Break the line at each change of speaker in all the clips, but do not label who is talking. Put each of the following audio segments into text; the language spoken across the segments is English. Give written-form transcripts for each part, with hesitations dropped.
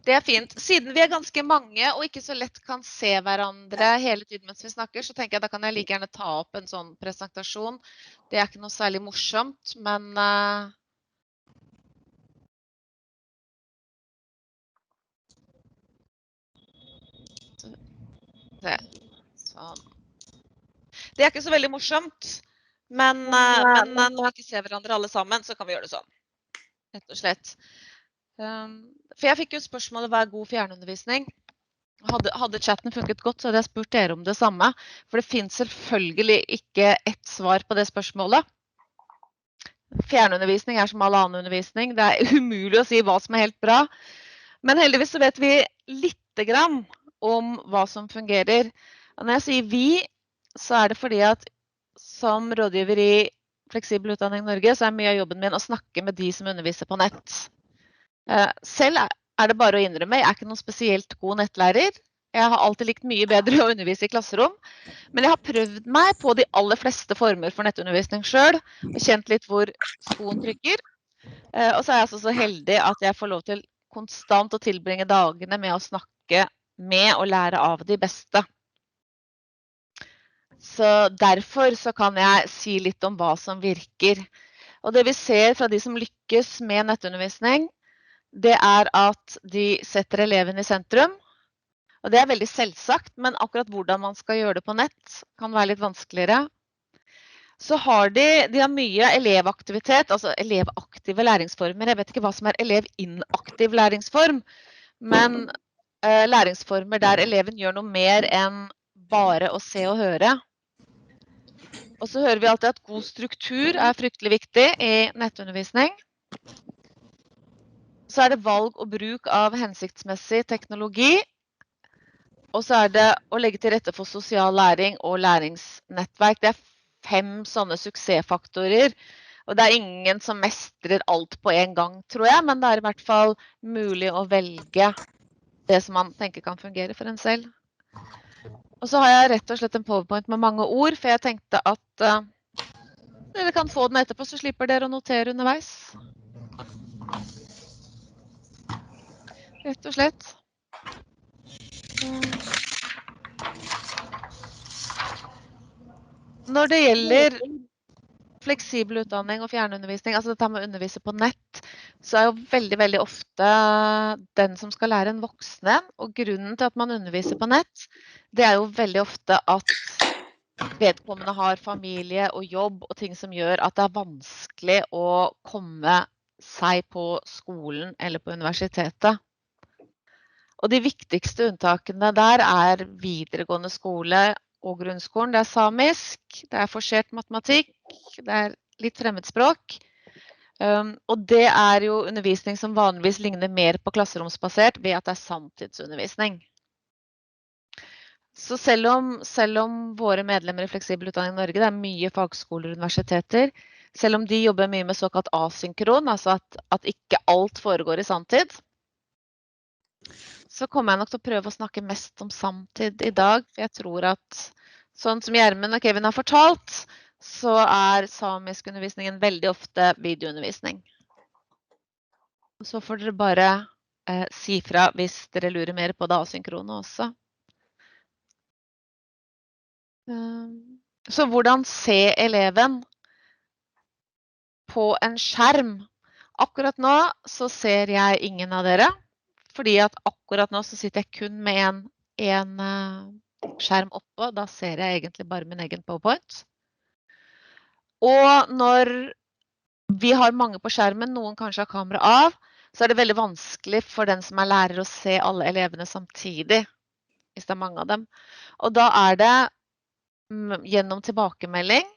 Det fint. Siden vi ganske mange og ikke så lett kan se hverandre hele tiden mens vi snakker, så tenker jeg da kan jeg like gjerne ta opp en sånn presentasjon. Det ikke noe særlig morsomt, men sånn. Det ikke så veldig morsomt, men når vi ikke ser hverandre alle sammen, så kan vi gjøre det sånn. Rett og slett. For jeg fikk jo spørsmålet hva god fjernundervisning? Hadde chatten funket godt, så hadde jeg spurt dere om det samme. For det finnes selvfølgelig ikke ett svar på det spørsmålet. Fjernundervisning som all annen undervisning. Det umulig å si hva som helt bra. Men heldigvis så vet vi litt grann om hva som fungerer. Og når jeg sier vi, så det fordi at som rådgiver i Fleksibel utdanning i Norge, så mye av jobben min å snakke med de som underviser på nett. Selv det bare å innrømme, jeg ikke noen spesielt god nettlærer. Jeg har alltid likt mye bedre å undervise i klasserom. Men jeg har prøvd meg på de aller fleste former for nettundervisning selv, og kjent litt hvor skoen trykker. Og så jeg så heldig at jeg får lov til konstant å tilbringe dagene med å snakke med og lære av de beste. Så derfor så kan jeg si litt om hva som virker. Og det vi ser fra de som lykkes med nettundervisning, det at de setter eleven i sentrum. Og det veldig selvsagt, men akkurat hvordan man skal gjøre det på nett kan være litt vanskeligere. Så har de har mye elevaktivitet, altså elevaktive læringsformer. Jeg vet ikke hva som elevinaktiv læringsform, men læringsformer der eleven gjør noe mer enn bare å se og høre. Og så hører vi alltid at god struktur fryktelig viktig i nettundervisning. Så det valg og bruk av hensiktsmessig teknologi. Og så det å legge til rette for sosial læring og læringsnettverk. Det 5 sånne suksessfaktorer. Og det ingen som mestrer alt på en gang, tror jeg. Men det i hvert fall mulig å velge det som man tenker kan fungere for en selv. Og så har jeg rett og slett en PowerPoint med mange ord, for jeg tenkte at dere kan få den etterpå, så slipper dere å notere underveis. Rett og slett. Når det gjelder fleksibel utdanning og fjernundervisning, altså dette med å undervise på nett, så jo veldig, veldig ofte den som skal lære en voksen. Og grunnen til at man underviser på nett, det jo veldig ofte at vedkommende har familie og jobb og ting som gjør at det vanskelig å komme seg på skolen eller på universitetet. Og de viktigste unntakene der videregående skole og grunnskolen. Det samisk, det forsert matematikk, det litt fremmedspråk. Og det jo undervisning som vanligvis ligner mer på klasseromsbasert ved at det sanntidsundervisning. Så selv om våre medlemmer i Fleksibel utdanning i Norge, det mye fagskoler og universiteter, selv om de jobber mye med såkalt asynkron, altså at ikke alt foregår i sanntid, så kommer jeg nok til å prøve å snakke mest om samtid i dag. For jeg tror at, sånn som Gjermund og Kevin har fortalt, så samisk undervisningen veldig ofte videoundervisning. Og så får dere bare si fra hvis dere lurer mer på det asynkrone også. Så hvordan se eleven på en skjerm? Akkurat nå så ser jeg ingen av dere. Fordi at akkurat nå så sitter jeg kun med en skjerm oppe, da ser jeg egentlig bare min egen PowerPoint. Og når vi har mange på skjermen, noen kanskje har kamera av, så det veldig vanskelig for den som lærer å se alle elevene samtidig, hvis det mange av dem. Og da det gjennom tilbakemelding.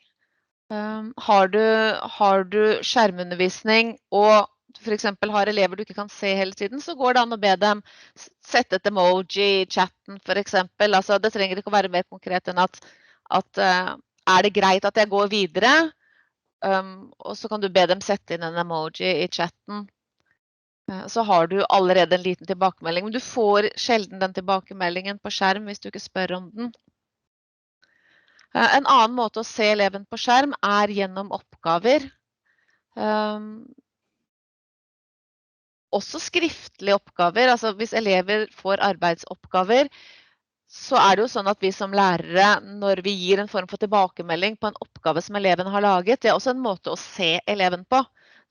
Har du skjermundervisning og for eksempel har elever du ikke kan se hele tiden, så går det an å be dem sette et emoji i chatten, for eksempel. Altså, det trenger ikke å være mer konkret enn at det greit at jeg går videre? Og så kan du be dem sette inn en emoji i chatten. Så har du allerede en liten tilbakemelding, men du får sjelden den tilbakemeldingen på skjerm hvis du ikke spør om den. En annen måte å se eleven på skjerm gjennom oppgaver. også skriftlige oppgaver. Altså hvis elever får arbeidsoppgaver, så det jo sånn at vi som lærere, når vi gir en form for tilbakemelding på en oppgave som eleven har laget, det også en måte å se eleven på.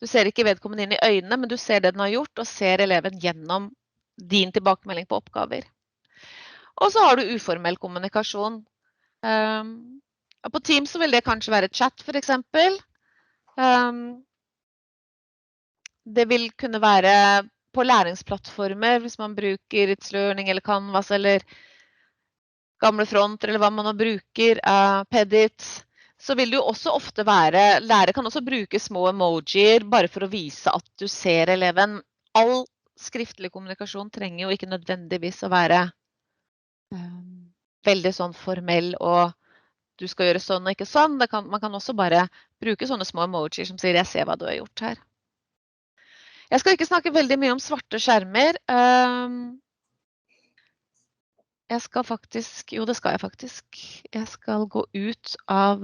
Du ser ikke vedkommende inn i øynene, men du ser det den har gjort, og ser eleven gjennom din tilbakemelding på oppgaver. Og så har du uformell kommunikasjon. På Teams så vil det kanskje være chat, for eksempel. Det vil kunne være på læringsplattformer, hvis man bruker It's Learning eller Canvas eller gamle front, eller hva man nå bruker, Pedit, så vil det jo også ofte være, lærere kan også bruke små emojier, bare for å vise at du ser eleven. All skriftlig kommunikasjon trenger jo ikke nødvendigvis å være veldig sånn formell, og du skal gjøre sånn og ikke sånn. Man kan også bare bruke sånne små emojier som sier, jeg ser hva du har gjort her. Jeg skal ikke snakke veldig mye om svarte skjermer. Jeg skal faktisk, jo det skal jeg faktisk. Jeg skal gå ut av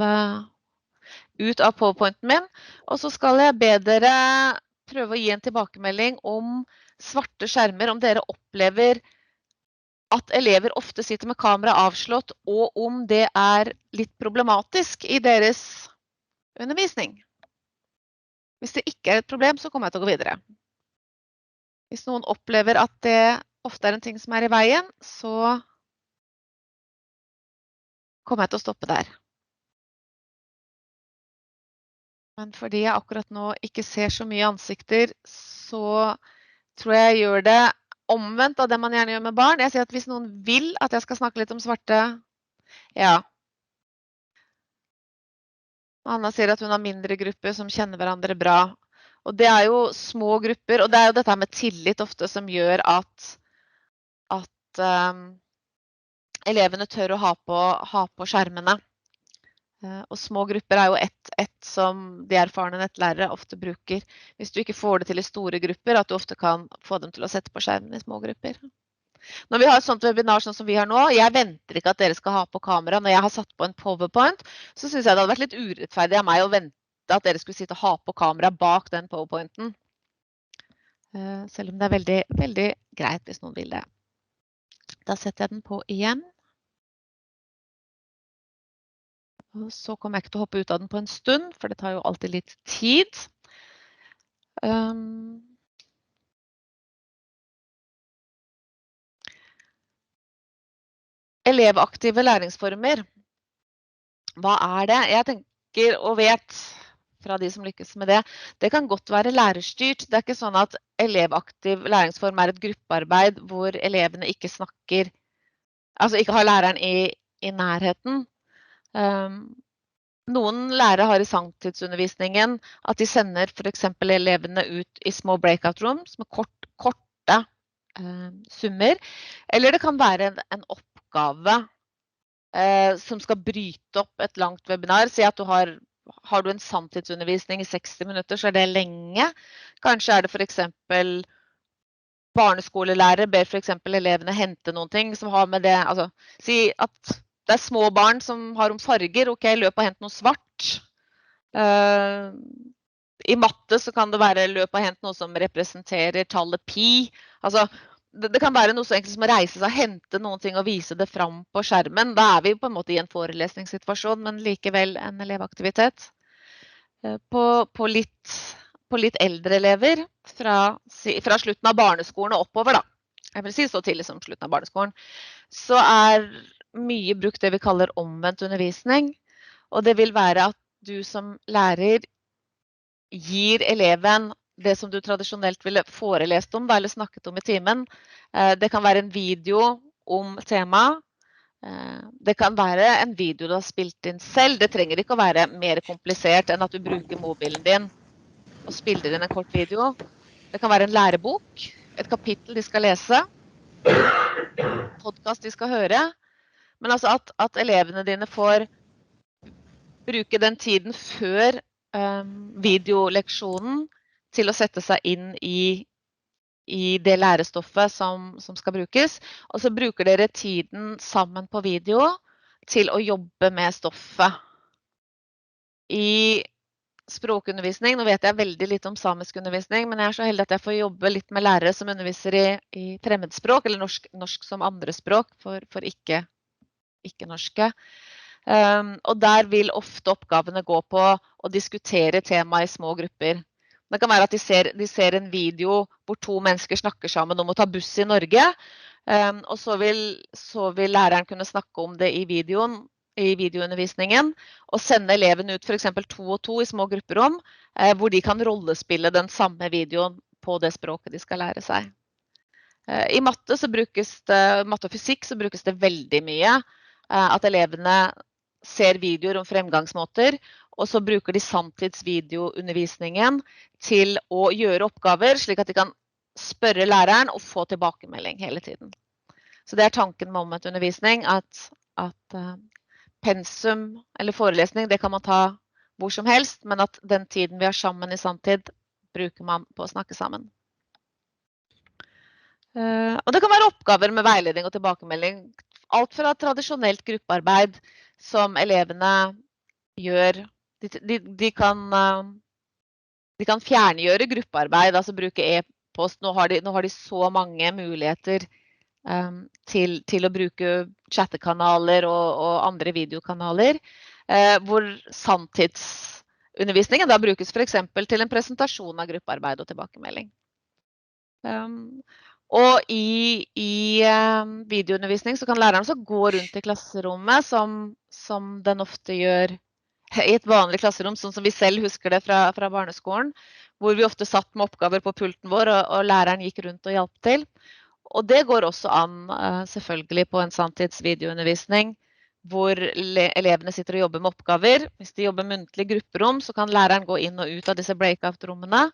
PowerPointen min, og så skal jeg be dere prøve å gi en tilbakemelding om svarte skjermer, om dere opplever at elever ofte sitter med kamera avslått, og om det litt problematisk i deres undervisning. Hvis det ikke et problem, så kommer jeg til å gå videre. Hvis noen opplever at det ofte en ting som i veien, så kommer jeg til å stoppe der. Men fordi jeg akkurat nå ikke ser så mye ansikter, så tror jeg gjør det omvendt av det man gjerne gjør med barn. Jeg sier at hvis noen vil at jeg skal snakke litt om svarte, ja. Anna sier at hun har mindre grupper som kjenner hverandre bra. Og det jo små grupper, og det jo dette med tillit ofte som gjør at elevene tør å ha på skjermene. Og små grupper jo ett som de erfarne nettlærere ofte bruker. Hvis du ikke får det til i store grupper, at du ofte kan få dem til å sette på skjermen i små grupper. Når vi har et sånt webinar sånn som vi har nå, jeg venter ikke at dere skal ha på kamera. Når jeg har satt på en PowerPoint, så synes jeg det hadde vært litt urettferdig av meg å vente at dere skulle sitte og ha på kamera bak den PowerPointen. Selv om det veldig, veldig greit hvis noen vil det. Da setter jeg den på igjen. Og så kommer jeg ikke til å hoppe ut av den på en stund, for det tar jo alltid litt tid. Elevaktive læringsformer. Hva det? Jeg tenker og vet fra de som lykkes med det. Det kan godt være lærerstyrt. Det ikke sånn at elevaktiv læringsform et gruppearbeid hvor elevene ikke snakker, altså ikke har læreren i nærheten. Noen lærere har i sanntidsundervisningen at de sender for eksempel elevene ut i små breakout rooms med korte summer, eller det kan være en oppgave som skal bryte opp et langt webinar. Si at har du en sanntidsundervisning i 60 minutter, så det lenge. Kanskje det for eksempel barneskolelærere ber for eksempel elevene hente noen ting som har med det, altså si at det små barn som har om farger, ok, løp og hent noe svart. I matte så kan det være løp og hent noe som representerer tallet pi. Altså, det kan være noe så enkelt som å reise seg, hente noen ting og vise det fram på skjermen. Da vi på en måte i en forelesningssituasjon, men likevel en elevaktivitet. På litt eldre elever, fra slutten av barneskolen og oppover da. Jeg vil si så tidlig som slutten av barneskolen. Så mye brukt det vi kaller omvendt undervisning, og det vil være at du som lærer gir eleven det som du tradisjonelt ville forelest om, eller snakket om i timen. Det kan være en video om tema. Det kan være en video du har spilt inn selv. Det trenger ikke å være mer komplisert enn at du bruker mobilen din og spiller inn en kort video. Det kan være en lærebok, et kapittel de skal lese, podcast de skal høre. Men altså at elevene dine får bruke den tiden før videoleksjonen til å sette seg inn i det lærestoffet som skal brukes. Og så bruker dere tiden sammen på video til å jobbe med stoffet. I språkundervisning. Nå vet jeg veldig litt om samisk undervisning, men jeg så heldig at jeg får jobbe litt med lærere som underviser i fremmedspråk, eller norsk som andre språk for ikke-norske. Og der vil ofte oppgavene gå på å diskutere tema i små grupper. Det kan være at de ser en video hvor 2 mennesker snakker sammen om å ta buss i Norge, og så vil læreren kunne snakke om det i videoundervisningen, og sende eleven ut for eksempel 2 og 2 i små grupperom, hvor de kan rollespille den samme videoen på det språket de skal lære seg. I matte og fysikk så brukes det veldig mye at elevene ser videoer om fremgangsmåter, og så bruker de samtidsvideoundervisningen til å gjøre oppgaver, slik at de kan spørre læreren og få tilbakemelding hele tiden. Så det tanken med omvendt undervisning, at pensum eller forelesning, det kan man ta hvor som helst, men at den tiden vi har sammen i samtid, bruker man på å snakke sammen. Og det kan være oppgaver med veiledning og tilbakemelding. Alt fra tradisjonelt gruppearbeid som elevene gjør. De kan fjerngjøre gruppearbeid, altså bruke e-post. Nå har de så mange muligheter til å bruke chattekanaler og andre videokanaler, hvor sanntidsundervisningen da brukes for eksempel til en presentasjon av gruppearbeid og tilbakemelding. Og i videoundervisning så kan læreren også gå rundt i klasserommet, som den ofte gjør i et vanlig klasserom, sånn som vi selv husker det fra barneskolen, hvor vi ofte satt med oppgaver på pulten vår, og læreren gikk rundt og hjalp til. Og det går også an, selvfølgelig, på en sanntidsvideoundervisning, hvor elevene sitter og jobber med oppgaver. Hvis de jobber muntlig grupperom, så kan læreren gå inn og ut av disse breakout-rommene.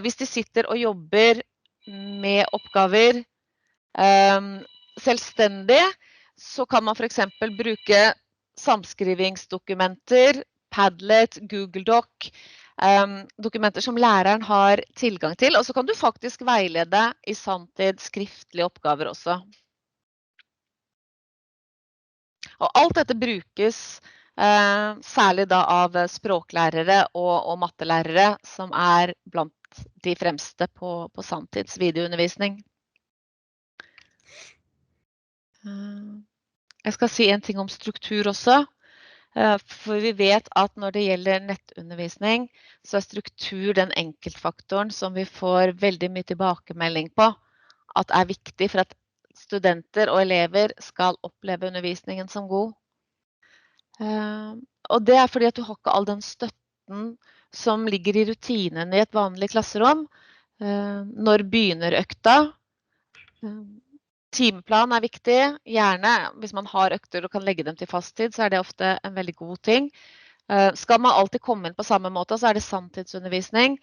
Hvis de sitter og jobber med oppgaver selvstendig, så kan man for eksempel bruke samskrivingsdokumenter, Padlet, Google Doc, dokumenter som læreren har tilgang til, og så kan du faktisk veilede i sanntid skriftlige oppgaver også. Og alt dette brukes særlig da av språklærere og mattelærere, som blant de fremste på sanntidsvideoundervisning. Jeg skal si en ting om struktur også, for vi vet at når det gjelder nettundervisning, så struktur den enkeltfaktoren som vi får veldig mye tilbakemelding på, at viktig for at studenter og elever skal oppleve undervisningen som god. Og det fordi at du har ikke all den støtten som ligger i rutinen i et vanlig klasserom. Når begynner økta? Timeplan viktig. Gjerne, hvis man har økter og kan legge dem til fasttid, så det ofte en veldig god ting. Skal man alltid komme inn på samme måte, så det sanntidsundervisning.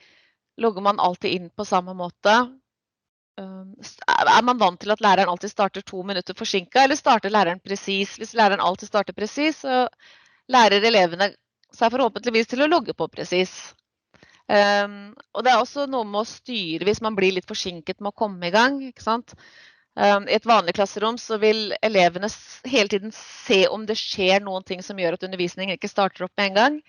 Logger man alltid inn på samme måte? Man vant til at læreren alltid starter 2 minutter forsinket, eller starter læreren presis? Hvis læreren alltid starter presis, så lærer elevene seg forhåpentligvis til å logge på presis. Og det også noe med å styre hvis man blir litt forsinket med å komme i gang, ikke sant? I et vanlig klasserom så vil elevene hele tiden se om det skjer noen ting som gjør at undervisningen ikke starter opp med en gang.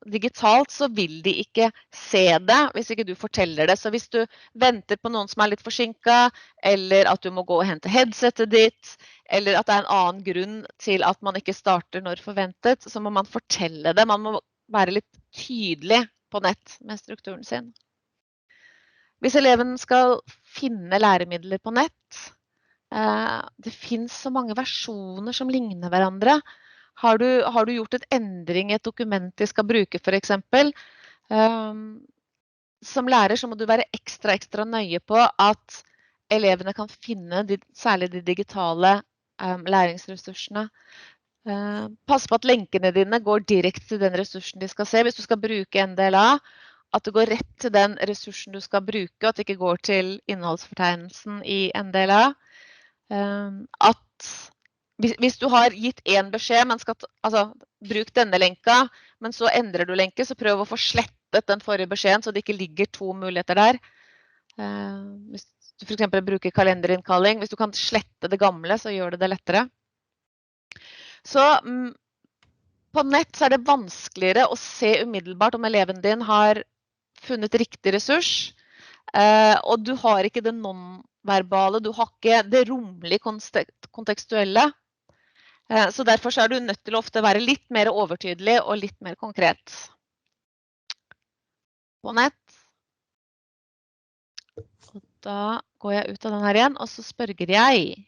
Digitalt så vil de ikke se det hvis ikke du forteller det. Så hvis du venter på noen som litt forsinket, eller at du må gå og hente headsetet ditt, eller at det en annen grunn til at man ikke starter når forventet, så må man fortelle det. Man må være litt tydelig på nett med strukturen sin. Hvis eleven skal finne læremidler på nett, det finnes så mange versjoner som ligner hverandre. Har du gjort et endring i et dokument de skal bruke, for eksempel? Som lærer så må du være ekstra nøye på at elevene kan finne særlig de digitale læringsressursene. Pass på at lenkene dine går direkte til den ressursen de skal se. Hvis du skal bruke NDLA, at det går rett til den ressursen du skal bruke, at det ikke går til innholdsfortegnelsen i NDLA. At hvis du har gitt en beskjed, men bruk denne lenka, men så endrer du lenke, så prøv å få slettet den forrige beskjeden, så det ikke ligger 2 muligheter der. Hvis du for eksempel bruker kalenderinnkalling, hvis du kan slette det gamle, så gjør det lettere. Så På nett så det vanskeligere å se umiddelbart om eleven din har funnet riktig ressurs, og du har ikke det non-verbale, du har ikke det romlige kontekstuelle. Så derfor så du nødt til å ofte være litt mer overtydelig og litt mer konkret. På nett. Og da går jeg ut av den her igjen, og så spørger jeg.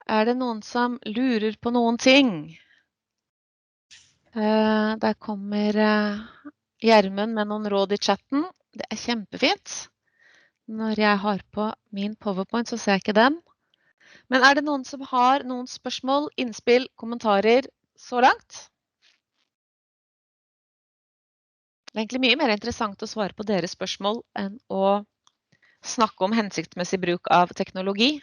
Det noen som lurer på noen ting? Der kommer Gjermund med noen råd i chatten. Det kjempefint. Når jeg har på min PowerPoint, så ser jeg ikke den. Men det noen som har noen spørsmål, innspill, kommentarer så langt? Det egentlig mye mer interessant å svare på deres spørsmål enn å snakke om hensiktsmessig bruk av teknologi.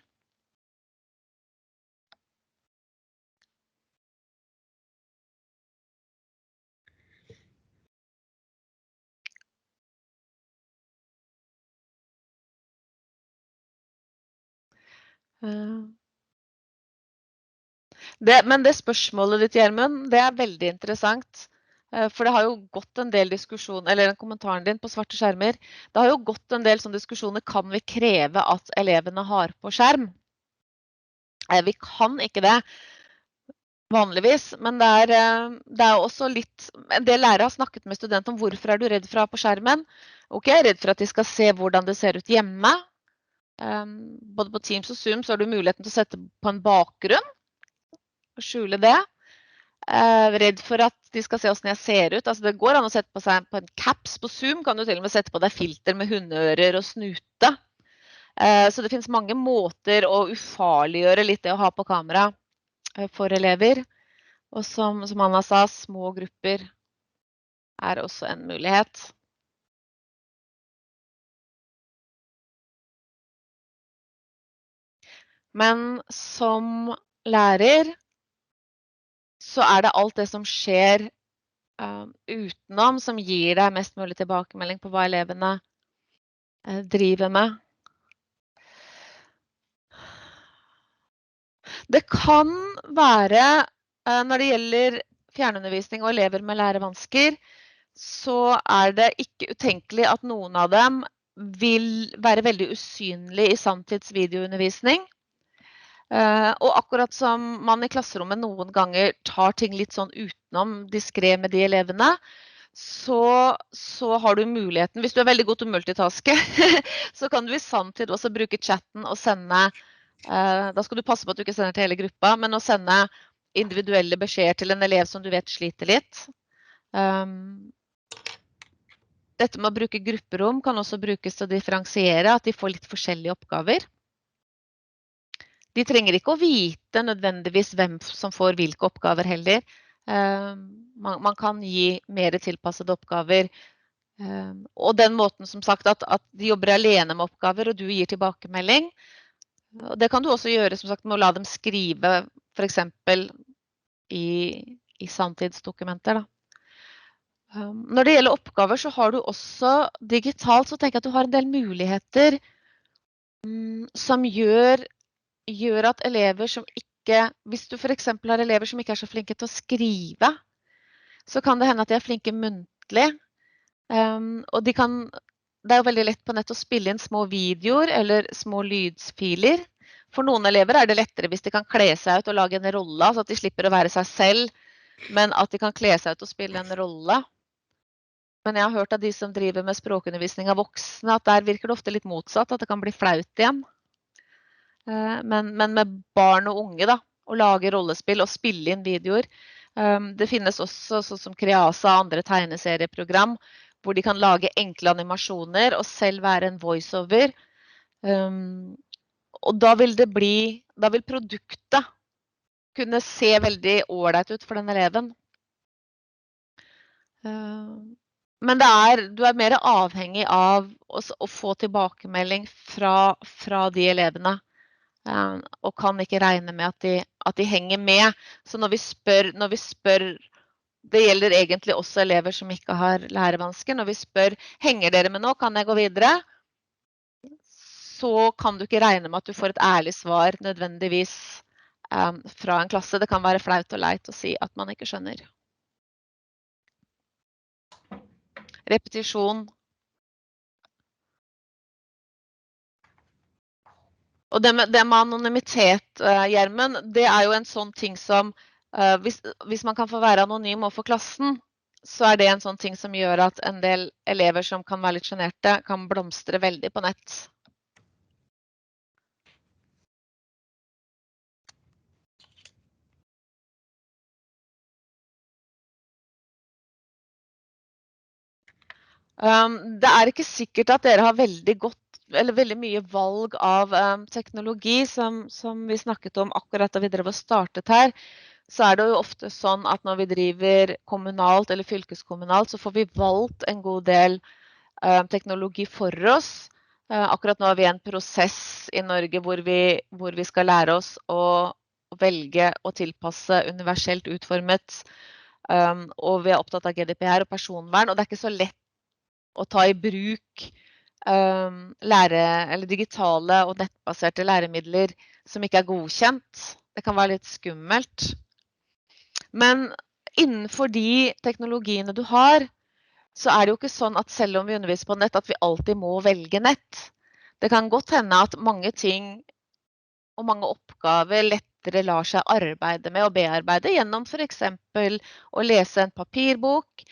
Men det spørsmålet ditt, Gjermund, det veldig interessant. For det har jo gått en del diskusjon, eller kommentaren din på svarte skjermer, det har jo gått en del sånne diskusjoner, kan vi kreve at elevene har på skjerm? Vi kan ikke det, vanligvis, men det også litt, en del lærere har snakket med studenter om hvorfor du redd for å ha på skjermen. Ok, jeg redd for at de skal se hvordan det ser ut hjemme. Både på Teams og Zoom så har du muligheten til å sette på en bakgrunn, og skjule det. Redd for at de skal se hvordan jeg ser ut. Altså det går an å sette på seg på en caps på Zoom, kan du til og med sette på deg filter med hundeører og snute. Så det finnes mange måter å ufarliggjøre litt det å ha på kamera for elever. Og som Anna sa, små grupper også en mulighet. Men som lærer så det alt det som skjer utenom som gir deg mest mulig tilbakemelding på hva elevene driver med. Det kan være, når det gjelder fjernundervisning og elever med lærevansker, så det ikke utenkelig at noen av dem vil være veldig usynlig i samtidsvideoundervisning. Og akkurat som man i klasserommet noen ganger tar ting litt sånn utenom diskret med de elevene, så har du muligheten, hvis du veldig god til å multitaske, så kan du i samtid også bruke chatten og sende, da skal du passe på at du ikke sender til hele gruppa, men å sende individuelle beskjeder til en elev som du vet sliter litt. Dette med å bruke grupperom kan også brukes til å differensiere, at de får litt forskjellige oppgaver. De trenger ikke å vite nødvendigvis hvem som får hvilke oppgaver heller. Man kan gi mer tilpassede oppgaver. Og den måten som sagt at de jobber alene med oppgaver, og du gir tilbakemelding. Og det kan du også gjøre som sagt med å la dem skrive, for eksempel i samtidsdokumenter. Når det gjelder oppgaver, så har du også digitalt, så tenker jeg at du har en del muligheter som gjør at elever som ikke, hvis du for eksempel har elever som ikke så flinke til å skrive, så kan det hende at de flinke muntlig. Og det jo veldig lett på nett å spille inn små videoer eller små lydfiler. For noen elever det lettere hvis de kan kle seg ut og lage en rolle, så at de slipper å være seg selv, men at de kan kle seg ut og spille en rolle. Men jeg har hørt av de som driver med språkundervisning av voksne, at der virker det ofte litt motsatt, at det kan bli flaut igjen. Men med barn og unge da, å lage rollespill og spille inn videoer. Det finnes også sånn som Kreasa og andre tegneserieprogram, hvor de kan lage enkle animasjoner og selv være en voiceover. Og da vil produktet kunne se veldig ordentlig ut for den eleven. Men du mer avhengig av å få tilbakemelding fra de elevene. Og kan ikke regne med at de henger med. Så når vi spør, det gjelder egentlig også elever som ikke har lærevansker, når vi spør, henger dere med nå, kan jeg gå videre? Så kan du ikke regne med at du får et ærlig svar nødvendigvis fra en klasse. Det kan være flaut og leit å si at man ikke skjønner. Repetisjon. Og det med anonymitet, Gjermund, det jo en sånn ting som, hvis man kan få være anonym overfor klassen, så det en sånn ting som gjør at en del elever som kan være litt generte, kan blomstre veldig på nett. Det ikke sikkert at dere har veldig mye valg av teknologi, som vi snakket om akkurat da vi drev og startet her. Så det jo ofte sånn at når vi driver kommunalt eller fylkeskommunalt, så får vi valgt en god del teknologi for oss. Akkurat nå vi en prosess i Norge hvor vi skal lære oss å velge og tilpasse universelt utformet, og vi opptatt av GDPR og personvern, og det ikke så lett å ta i bruk digitale og nettbaserte læremidler som ikke godkjent. Det kan være litt skummelt. Men innenfor de teknologiene du har, så det jo ikke sånn at selv om vi underviser på nett, at vi alltid må velge nett. Det kan godt hende at mange ting og mange oppgaver lettere lar seg arbeide med og bearbeide gjennom for eksempel å lese en papirbok,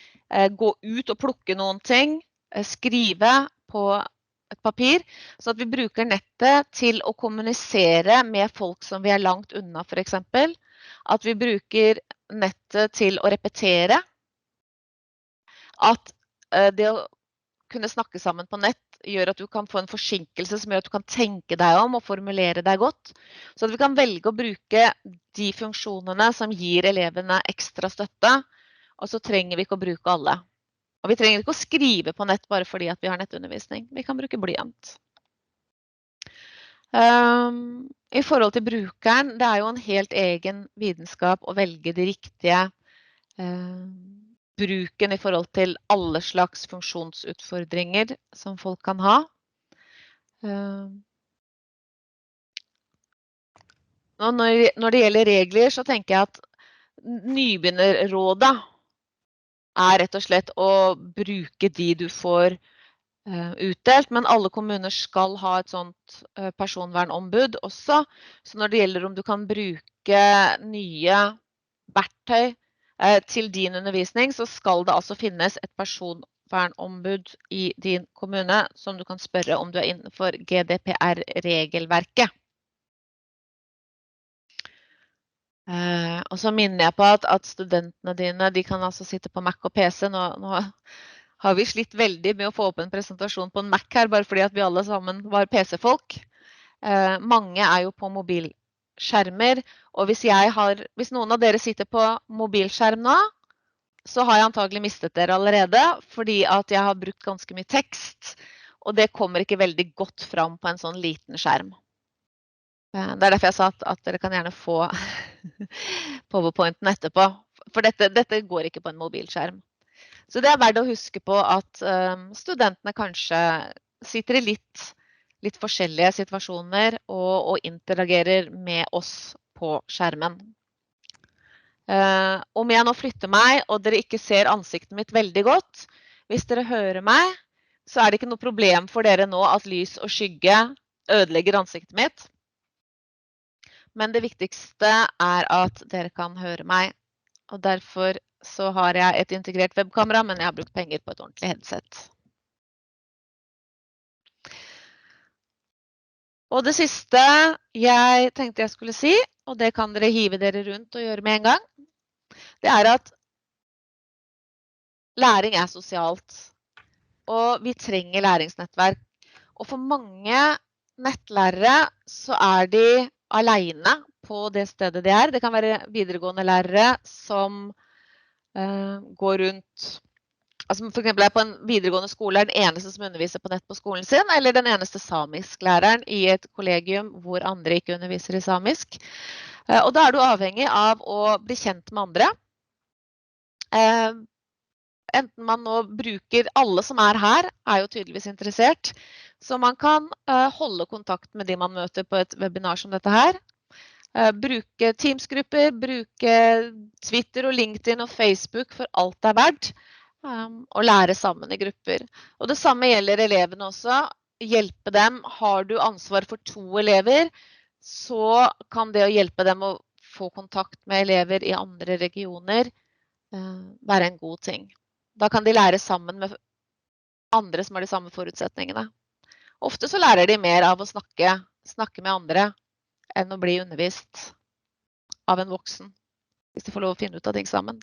gå ut og plukke noen ting, skrive på et papir, så at vi bruker nettet til å kommunisere med folk som vi langt unna for eksempel. At vi bruker nettet til å repetere. At det å kunne snakke sammen på nett gjør at du kan få en forsinkelse som gjør at du kan tenke deg om og formulere deg godt. Så at vi kan velge å bruke de funksjonene som gir elevene ekstra støtte, og så trenger vi ikke å bruke alle. Og vi trenger ikke å skrive på nett bare fordi at vi har nettundervisning. Vi kan bruke blyant. I forhold til brukeren, det jo en helt egen vitenskap å velge de riktige bruken i forhold til alle slags funksjonsutfordringer som folk kan ha. Når det gjelder regler, så tenker jeg at nybegynnerrådet rett og slett å bruke de du får utdelt, men alle kommuner skal ha et sånt personvernombud også. Så når det gjelder om du kan bruke nye verktøy til din undervisning, så skal det altså finnes et personvernombud i din kommune som du kan spørre om du innenfor GDPR-regelverket. Og så minner jeg på at studentene dine, de kan altså sitte på Mac og PC. Nå har vi slitt veldig med å få opp en presentasjon på en Mac her, bare fordi at vi alle sammen var PC-folk. Mange jo på mobilskjermer, og hvis noen av dere sitter på mobilskjerm nå, så har jeg antagelig mistet dere allerede, fordi at jeg har brukt ganske mye tekst, og det kommer ikke veldig godt fram på en sånn liten skjerm. Det derfor jeg sa at dere kan gjerne få PowerPointen etterpå, for dette går ikke på en mobilskjerm. Så det verdt å huske på at studentene kanskje sitter i litt forskjellige situasjoner og interagerer med oss på skjermen. Om jeg nå flytter meg, og dere ikke ser ansiktet mitt veldig godt, hvis dere hører meg, så det ikke noe problem for dere nå at lys og skygge ødelegger ansiktet mitt. Men det viktigste at dere kan høre meg, og derfor så har jeg et integrert webkamera, men jeg har brukt penger på et ordentlig headset. Og det siste jeg tenkte jeg skulle si, og det kan dere hive dere rundt og gjøre med en gang, det at læring sosialt, og vi trenger læringsnettverk. Og for mange nettlærere så de alene på det stedet de Det kan være videregående lærere som går rundt, altså for eksempel på en videregående skole den eneste som underviser på nett på skolen sin, eller den eneste samisklæreren i et kollegium hvor andre ikke underviser i samisk. Og da du avhengig av å bli kjent med andre. Enten man nå bruker, alle som her jo tydeligvis interessert, så man kan holde kontakt med de man møter på et webinar som dette her. Bruke Teams-grupper, bruke Twitter og LinkedIn og Facebook for alt det er verdt, og lære sammen i grupper. Og det samme gjelder elevene også. Hjelpe dem. Har du ansvar for 2 elever, så kan det å hjelpe dem å få kontakt med elever i andre regioner være en god ting. Da kan de lære sammen med andre som har de samme forutsetningene. Ofte så lærer de mer av å snakke med andre enn å bli undervist av en voksen, hvis de får lov å finne ut av ting sammen.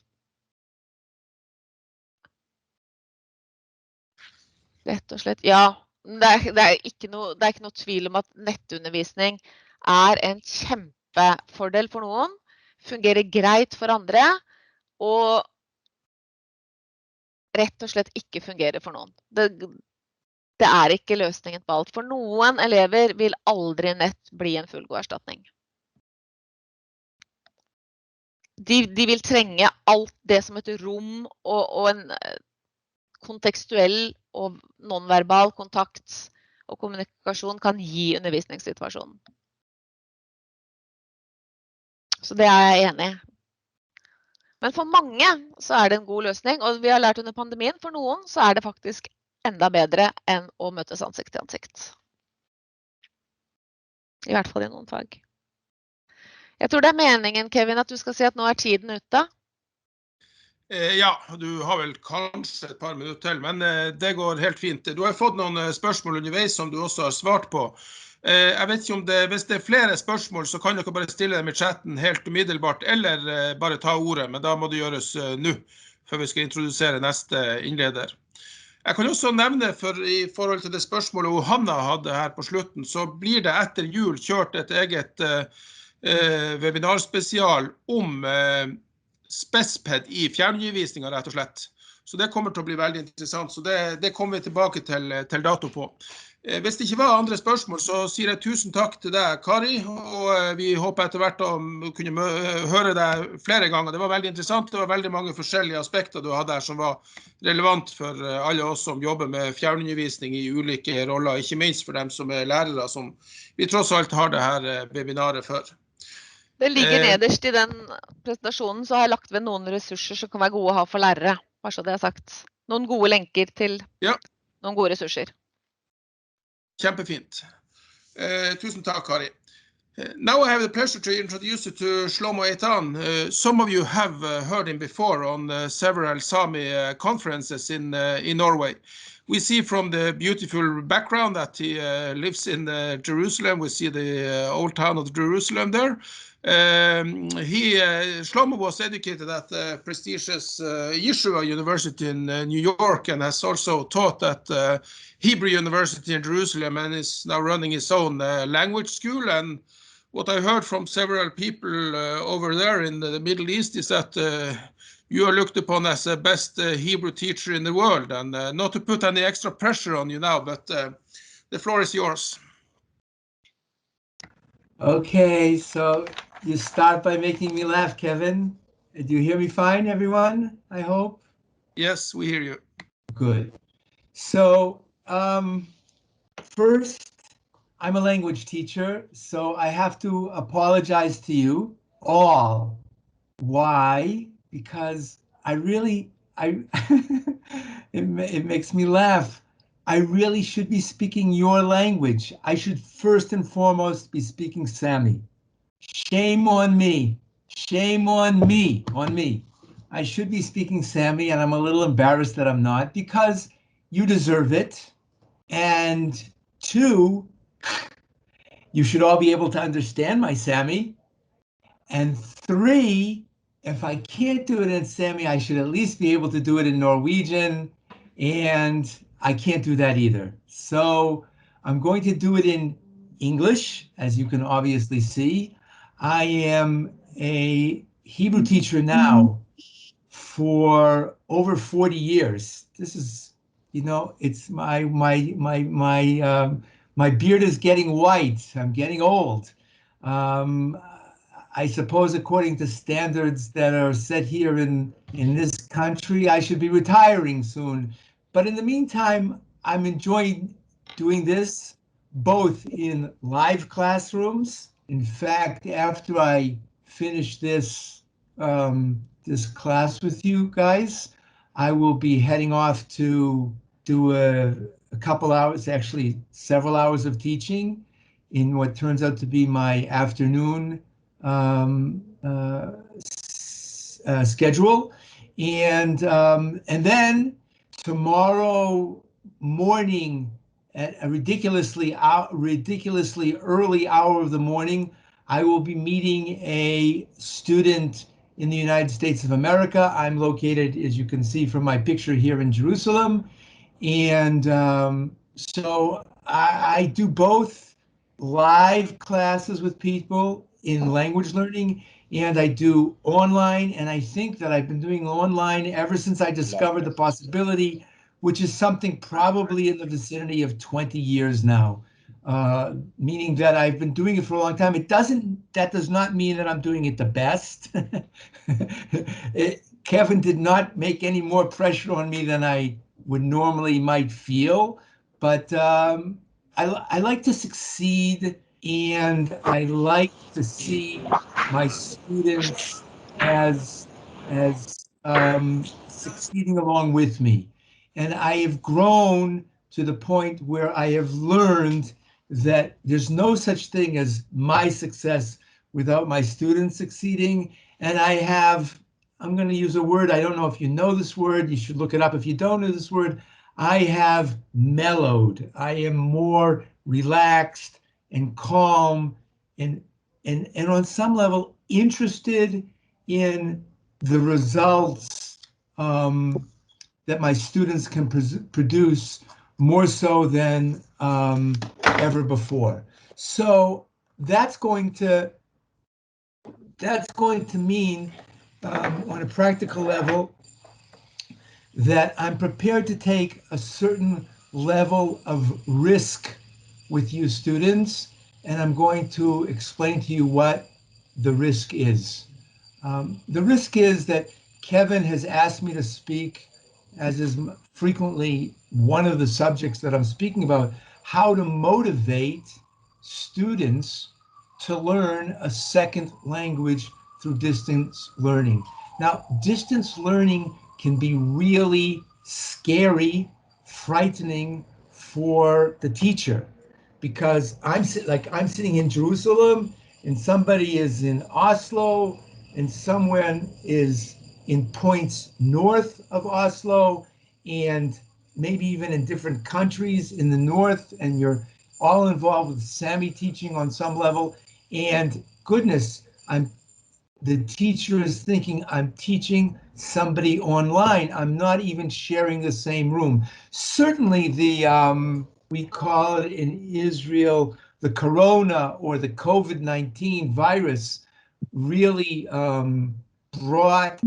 Rett og slett, ja. Det er ikke noe tvil om at nettundervisning er en kjempefordel for noen, fungerer greit for andre, og rett og slett ikke fungerer for noen. Det er ikke løsningen på alt. For noen elever vil aldri nett bli en fullgod erstatning. De vil trenge alt det som et rom og en kontekstuell og nonverbal kontakt og kommunikasjon kan gi undervisningssituasjonen. Så det er jeg enig i. Men for mange så er det en god løsning, og vi har lært under pandemien, for noen så er det faktisk enda bedre enn å møtes ansikt til ansikt. I hvert fall i noen fag. Jeg tror det er meningen, Kevin, at du skal si at nå er tiden ute.
Ja, du har vel kanskje et par minutter til, men det går helt fint. Du har fått noen spørsmål underveis som du også har svart på. Jeg vet ikke om hvis det er flere spørsmål, så kan dere bare stille dem i chatten helt umiddelbart, eller bare ta ordet, men da må det gjøres nå, før vi skal introdusere neste innleder. Jeg kan også nevne, i forhold til det spørsmålet Hanna hadde her på slutten, så blir det etter jul kjørt et eget webinarspesial om spesped i fjernundervisningen, rett og slett. Så det kommer til å bli veldig interessant, så det kommer vi tilbake til dato på. Hvis det ikke var andre spørsmål, så sier jeg tusen takk til deg, Kari, og vi håper etter hvert å kunne høre deg flere ganger. Det var veldig interessant, det var veldig mange forskjellige aspekter du hadde her som var relevant for alle oss som jobber med fjernundervisning i ulike roller, ikke minst for dem som er lærere, som vi tross alt har det her webinaret for.
Det ligger nederst i den presentasjonen, så har jeg lagt ved noen ressurser som kan være gode å ha for lærere, bare så det er sagt. Noen gode lenker til noen gode ressurser.
Kjempefint. Tusen takk, Kari. Now I have the pleasure to introduce you to Shlomo Eitan. Some of you have heard him before on several Sami conferences in Norway. We see from the beautiful background that he lives in Jerusalem. We see the old town of Jerusalem there. Shlomo was educated at the prestigious Yeshua University in New York and has also taught at Hebrew University in Jerusalem and is now running his own language school. And what I heard from several people over there in the Middle East is that you are looked upon as the best Hebrew teacher in the world. And not to put any extra pressure on you now, but the floor is yours.
Okay, so you start by making me laugh, Kevin. Do you hear me fine, everyone? I hope.
Yes, we hear you.
Good. So, first, I'm a language teacher, so I have to apologize to you all. Why? Because it makes me laugh. I really should be speaking your language. I should first and foremost be speaking Sami. Shame on me. Shame on me. I should be speaking Sami, and I'm a little embarrassed that I'm not, because you deserve it. And 2, you should all be able to understand my Sami. And 3, if I can't do it in Sami, I should at least be able to do it in Norwegian, and I can't do that either. So I'm going to do it in English, as you can obviously see. I am a Hebrew teacher now for over 40 years. This is, it's my beard is getting white. I'm getting old. I suppose according to standards that are set here in this country, I should be retiring soon. But in the meantime, I'm enjoying doing this both in live classrooms In fact, after I finish this this class with you guys, I will be heading off to do a couple hours, actually several hours of teaching in what turns out to be my afternoon schedule, and then tomorrow morning at a ridiculously early hour of the morning, I will be meeting a student in the United States of America. I'm located, as you can see from my picture, here in Jerusalem. And so I do both live classes with people in language learning, and I do online. And I think that I've been doing online ever since I discovered the possibility, which is something probably in the vicinity of 20 years now, meaning that I've been doing it for a long time. That does not mean that I'm doing it the best. Kevin did not make any more pressure on me than I would normally might feel, but I like to succeed, and I like to see my students as succeeding along with me. And I have grown to the point where I have learned that there's no such thing as my success without my students succeeding. And I'm going to use a word, I don't know if you know this word, you should look it up if you don't know this word. I have mellowed. I am more relaxed and calm and on some level interested in the results that my students can produce more so than ever before. So that's going to mean on a practical level that I'm prepared to take a certain level of risk with you students, and I'm going to explain to you what the risk is. The risk is that Kevin has asked me to speak, as is frequently one of the subjects that I'm speaking about, how to motivate students to learn a second language through distance learning. Now, distance learning can be really scary, frightening for the teacher, because I'm sitting in Jerusalem and somebody is in Oslo and somewhere is in points north of Oslo and maybe even in different countries in the north, and you're all involved with Sami teaching on some level. And goodness, the teacher is thinking I'm teaching somebody online. I'm not even sharing the same room. Certainly we call it in Israel, the corona or the COVID-19 virus really brought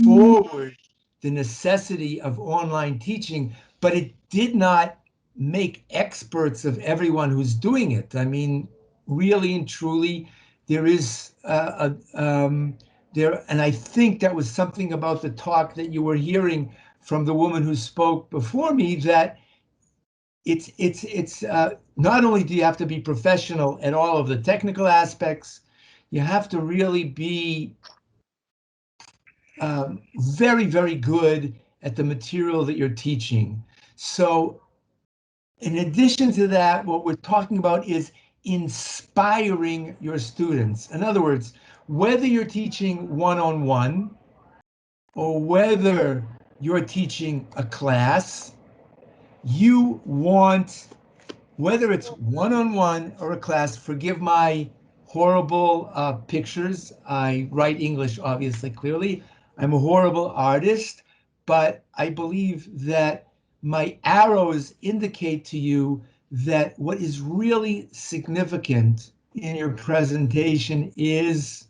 forward the necessity of online teaching, but it did not make experts of everyone who's doing it. I mean, really and truly, there is and I think that was something about the talk that you were hearing from the woman who spoke before me, that it's not only do you have to be professional at all of the technical aspects, you have to really be very, very good at the material that you're teaching. So in addition to that, what we're talking about is inspiring your students. In other words, whether you're teaching one-on-one or whether you're teaching a class, you want, whether it's one-on-one or a class, forgive my horrible pictures. I write English, obviously, clearly. I'm a horrible artist, but I believe that my arrows indicate to you that what is really significant in your presentation is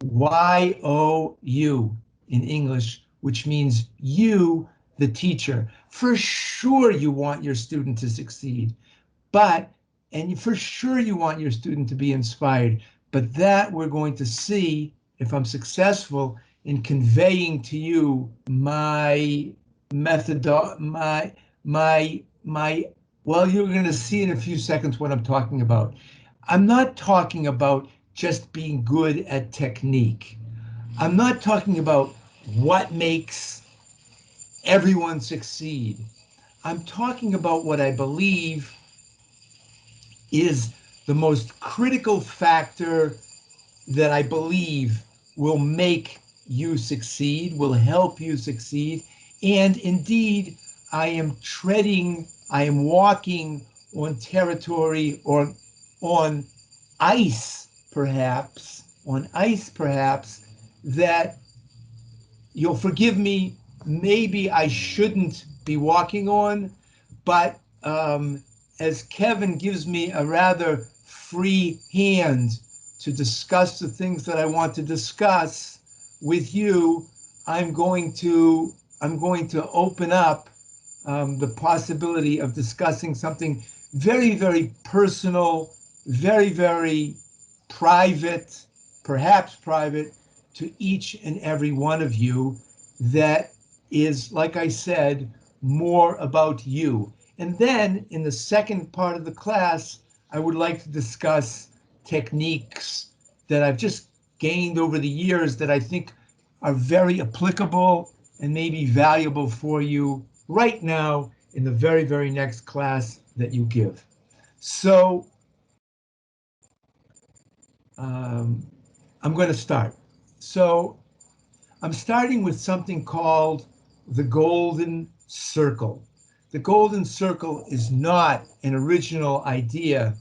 YOU in English, which means you, the teacher. For sure, you want your student to succeed, and for sure you want your student to be inspired, but that we're going to see if I'm successful in conveying to you my method, well, you're going to see in a few seconds what I'm talking about. I'm not talking about just being good at technique. I'm not talking about what makes everyone succeed. I'm talking about what I believe is the most critical factor that I believe will make you succeed, will help you succeed. And indeed, I am walking on territory or on ice, perhaps, that you'll forgive me, maybe I shouldn't be walking on, but as Kevin gives me a rather free hand to discuss the things that I want to discuss with you, I'm going to open up the possibility of discussing something very, very personal, very, very private, perhaps private, to each and every one of you, that is, like I said, more about you. And then in the second part of the class, I would like to discuss techniques that I've just gained over the years that I think are very applicable and maybe valuable for you right now in the very, very next class that you give. So I'm going to start. So I'm starting with something called the golden circle. The golden circle is not an original idea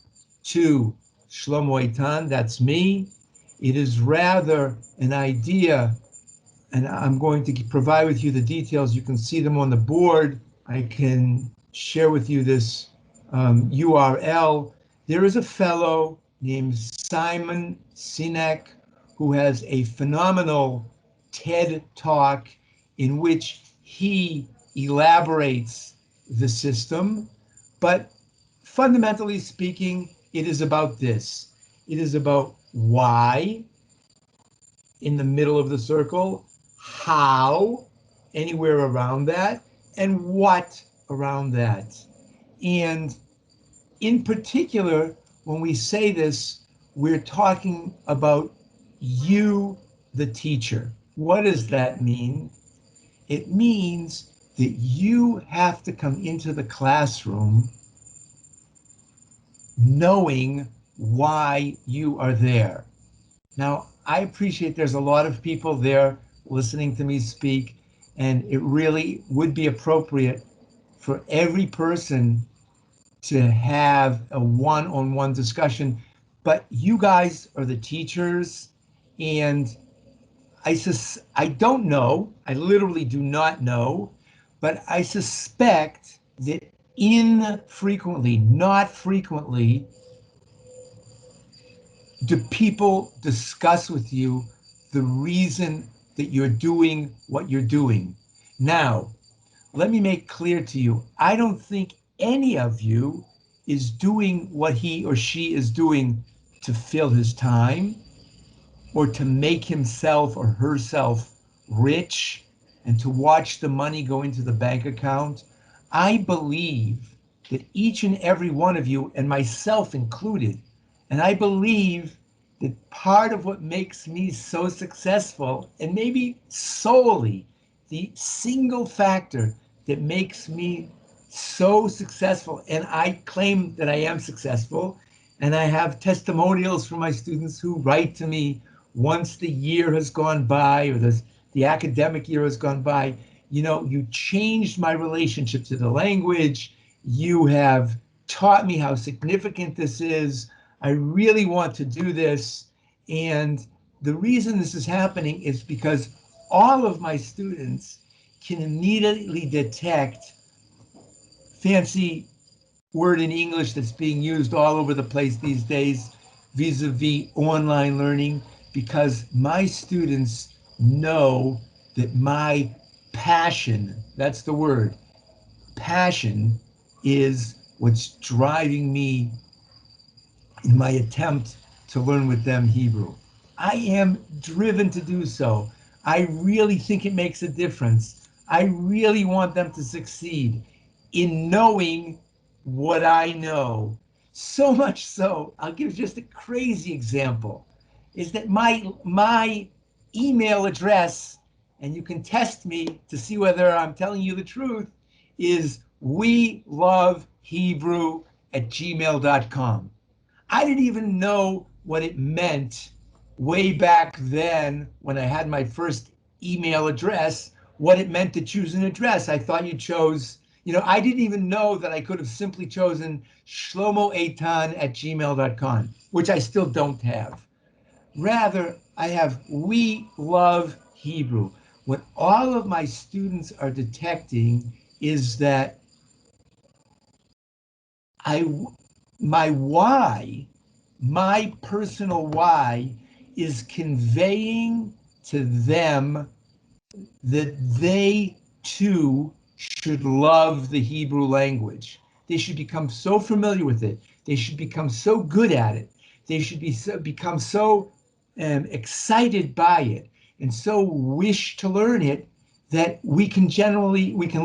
to Shlomo Eitan, that's me. It is rather an idea, and I'm going to provide with you the details. You can see them on the board. I can share with you this URL. There is a fellow named Simon Sinek who has a phenomenal TED Talk in which he elaborates the system, but fundamentally speaking, it is about this. It is about why in the middle of the circle, how anywhere around that, and what around that. And in particular, when we say this, we're talking about you, the teacher. What does that mean? It means that you have to come into the classroom knowing why you are there. Now, I appreciate there's a lot of people there listening to me speak, and it really would be appropriate for every person to have a one-on-one discussion. But you guys are the teachers, and I don't know, I literally do not know, but I suspect that not frequently, do people discuss with you the reason that you're doing what you're doing. Now, let me make clear to you, I don't think any of you is doing what he or she is doing to fill his time or to make himself or herself rich and to watch the money go into the bank account. I believe that each and every one of you, and myself included, and I believe that part of what makes me so successful, and maybe solely the single factor that makes me so successful, and I claim that I am successful, and I have testimonials from my students who write to me once the year has gone by or the academic year has gone by. You know, you changed my relationship to the language. You have taught me how significant this is. I really want to do this. And the reason this is happening is because all of my students can immediately detect fancy word in English that's being used all over the place these days vis-a-vis online learning, because my students know that my passion, that's the word, passion is what's driving me in my attempt to learn with them Hebrew. I am driven to do so. I really think it makes a difference. I really want them to succeed in knowing what I know. So much so, I'll give just a crazy example. is that my email address, and you can test me to see whether I'm telling you the truth, is welovehebrew@gmail.com. I didn't even know what it meant way back then when I had my first email address, what it meant to choose an address. I thought you chose, I didn't even know that I could have simply chosen shlomoeitan@gmail.com, which I still don't have. Rather, I have We Love Hebrew. What all of my students are detecting is that my why, my personal why, is conveying to them that they too should love the Hebrew language. They should become so familiar with it. They should become so good at it. They should become so excited by it and so wish to learn it that we can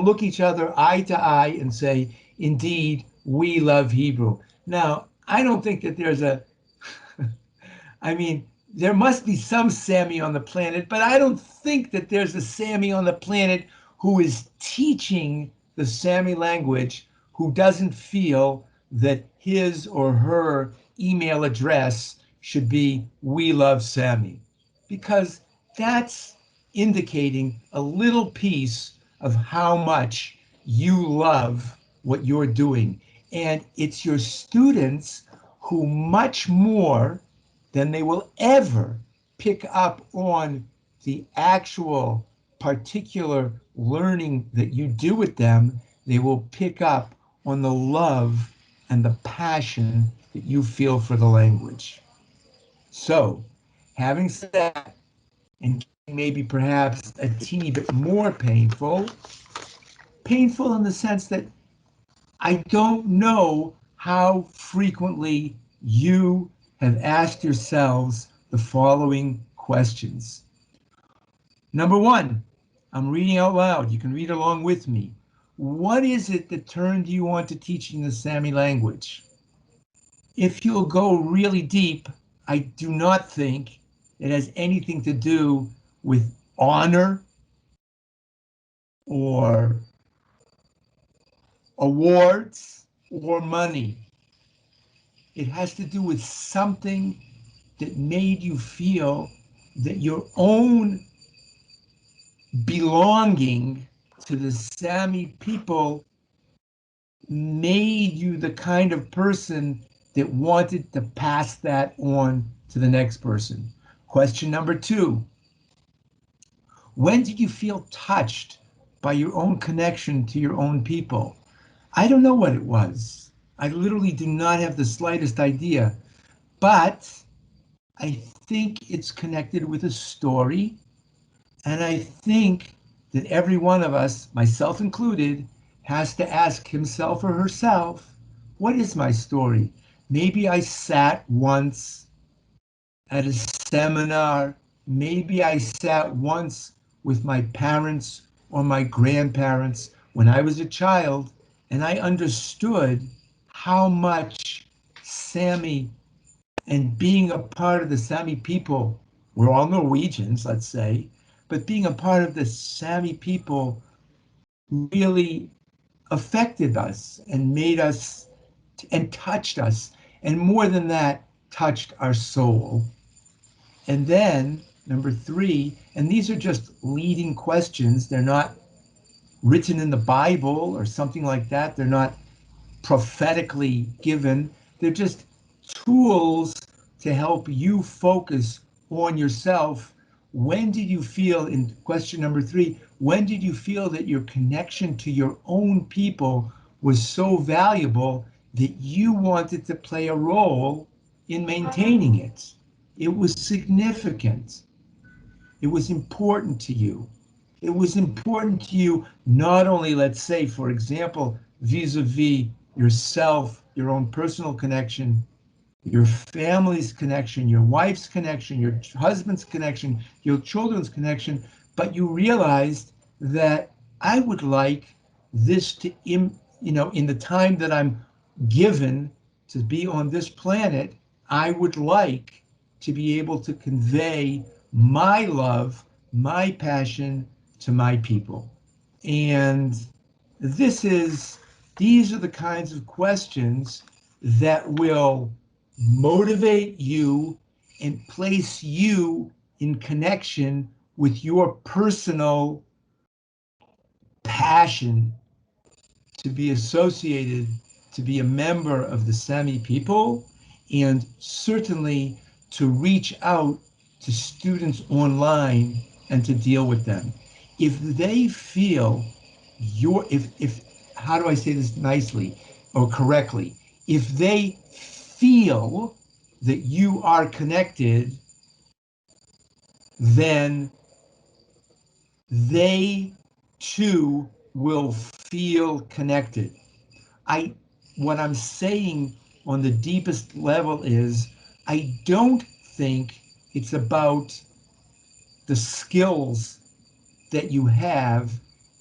look each other eye to eye and say, indeed, we love Hebrew. Now, I don't think that there's there must be some Sami on the planet, but I don't think that there's a Sami on the planet who is teaching the Sami language who doesn't feel that his or her email address should be We Love Sami, because that's indicating a little piece of how much you love what you're doing. And it's your students who much more than they will ever pick up on the actual particular learning that you do with them, they will pick up on the love and the passion that you feel for the language. So, having said that, and maybe perhaps a teeny bit more painful in the sense that I don't know how frequently you have asked yourselves the following questions. Number one, I'm reading out loud. You can read along with me. What is it that turned you on to teaching the Sami language? If you'll go really deep, I do not think it has anything to do with honor or awards or money. It has to do with something that made you feel that your own belonging to the Sami people made you the kind of person that wanted to pass that on to the next person. Question number two, when did you feel touched by your own connection to your own people? I don't know what it was. I literally do not have the slightest idea, but I think it's connected with a story. And I think that every one of us, myself included, has to ask himself or herself, what is my story? Maybe I sat once at a seminar. Maybe I sat once with my parents or my grandparents when I was a child, and I understood how much Sami and being a part of the Sami people, we're all Norwegians, let's say, but being a part of the Sami people really affected us and made us and touched us. And more than that, touched our soul. And then number three, and these are just leading questions. They're not written in the Bible or something like that. They're not prophetically given. They're just tools to help you focus on yourself. When did you feel, in question number three, when did you feel that your connection to your own people was so valuable that you wanted to play a role in maintaining it? It was significant. It was important to you. It was important to you, not only, let's say, for example, vis-a-vis yourself, your own personal connection, your family's connection, your wife's connection, your husband's connection, your children's connection, but you realized that I would like this to, in the time that I'm given to be on this planet, I would like to be able to convey my love, my passion to my people. And these are the kinds of questions that will motivate you and place you in connection with your personal passion to be associated, to be a member of the Sami people, and certainly to reach out to students online and to deal with them. If they feel how do I say this nicely or correctly? If they feel that you are connected, then they too will feel connected. What I'm saying on the deepest level is, I don't think it's about the skills that you have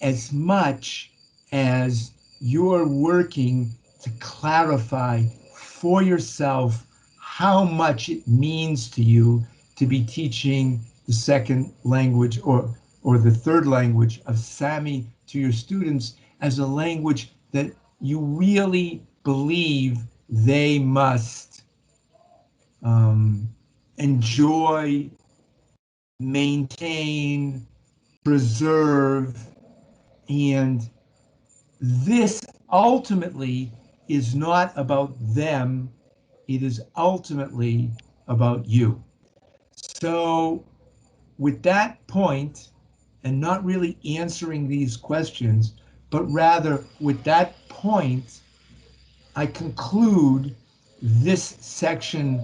as much as you're working to clarify for yourself how much it means to you to be teaching the second language or the third language of Sami to your students as a language that you really believe they must enjoy, maintain, preserve, and this ultimately is not about them, it is ultimately about you. So with that point, and not really answering these questions, but rather with that point, I conclude this section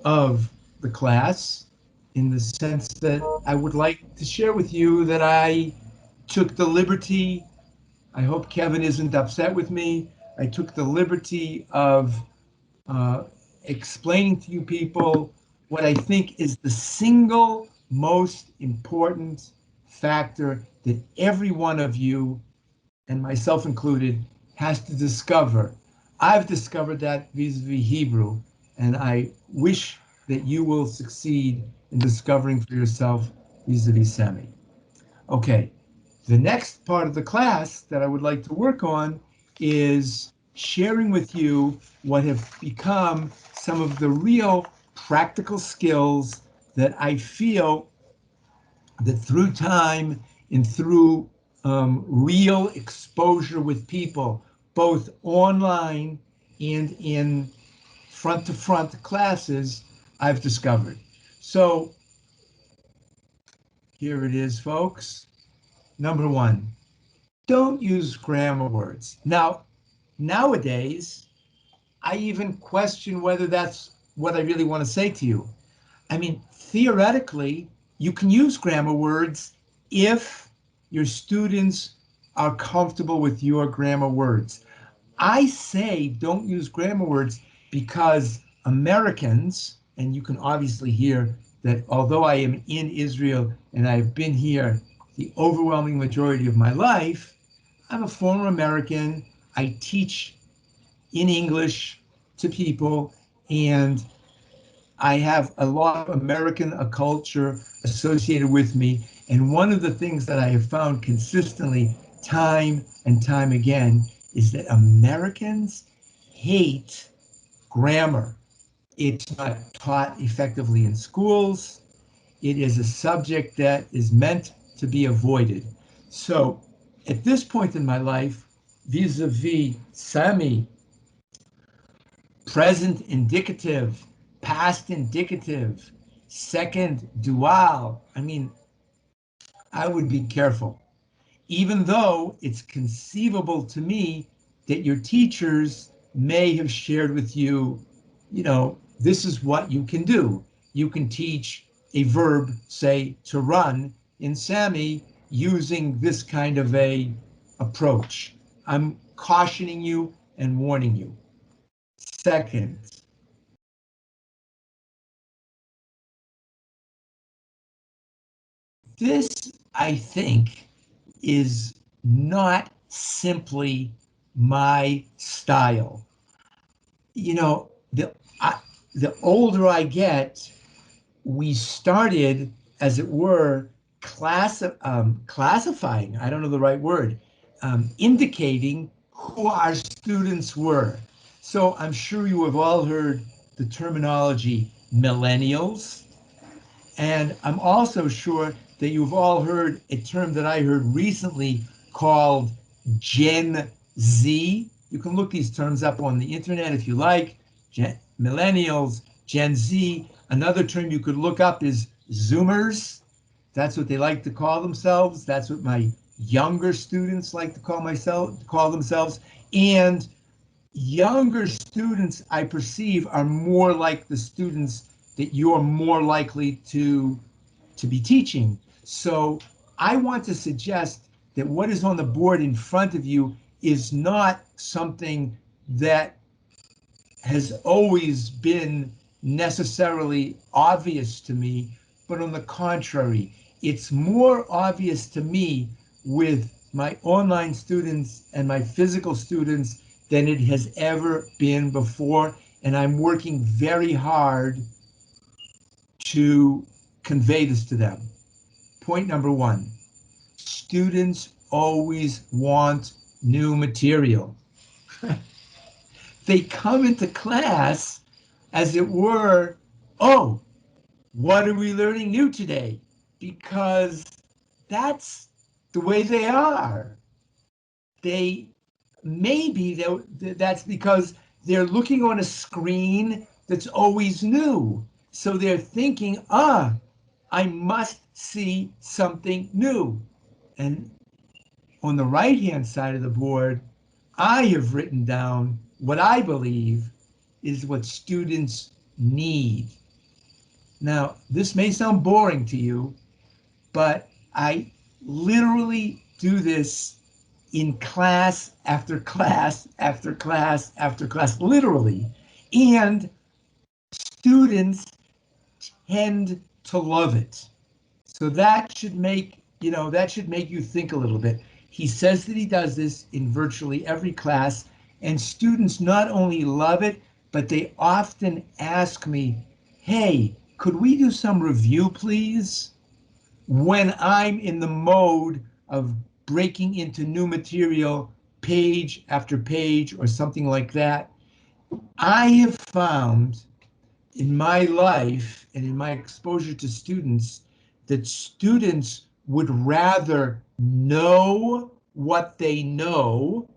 of the class in the sense that I would like to share with you that I took the liberty, I hope Kevin isn't upset with me, I took the liberty of explaining to you people what I think is the single most important factor that every one of you, and myself included, has to discover. I've discovered that vis-a-vis Hebrew, and I wish that you will succeed in discovering for yourself vis-a-vis Sami. Okay, the next part of the class that I would like to work on is sharing with you what have become some of the real practical skills that I feel that through time and through real exposure with people, both online and in front-to-front classes, I've discovered. So here it is, folks. Number one, don't use grammar words. Now, nowadays, I even question whether that's what I really want to say to you. I mean, theoretically, you can use grammar words if your students are comfortable with your grammar words. I say don't use grammar words because Americans, and you can obviously hear that although I am in Israel and I've been here the overwhelming majority of my life, I'm a former American. I teach in English to people, and I have a lot of American culture associated with me. And one of the things that I have found consistently, time and time again, is that Americans hate grammar. It's not taught effectively in schools. It is a subject that is meant to be avoided. So at this point in my life, vis-a-vis Sami, present indicative, past indicative, second dual, I mean, I would be careful. Even though it's conceivable to me that your teachers may have shared with you, this is what you can do. You can teach a verb, say, to run in Sami using this kind of a approach. I'm cautioning you and warning you. Second, this, I think, is not simply my style. The older I get, we started, as it were, classifying, I don't know the right word, indicating who our students were. So I'm sure you have all heard the terminology millennials. And I'm also sure that you've all heard a term that I heard recently called Gen Z. You can look these terms up on the internet if you like. Millennials, Gen Z. Another term you could look up is Zoomers. That's what they like to call themselves. That's what my younger students like to call themselves. And younger students, I perceive, are more like the students that you're more likely to be teaching. So I want to suggest that what is on the board in front of you is not something that has always been necessarily obvious to me, but on the contrary, it's more obvious to me with my online students and my physical students than it has ever been before. And I'm working very hard to convey this to them. Point number one, students always want new material. They come into class, as it were, oh, what are we learning new today? Because that's the way they are. That's because they're looking on a screen that's always new. So they're thinking, I must see something new. And on the right-hand side of the board, I have written down what I believe is what students need. Now, this may sound boring to you, but I literally do this in class after class after class after class, literally. And students tend to love it. So that should make you think a little bit. He says that he does this in virtually every class, and students not only love it, but they often ask me, hey, could we do some review, please? When I'm in the mode of breaking into new material, page after page or something like that. I have found in my life and in my exposure to students that students would rather know what they know.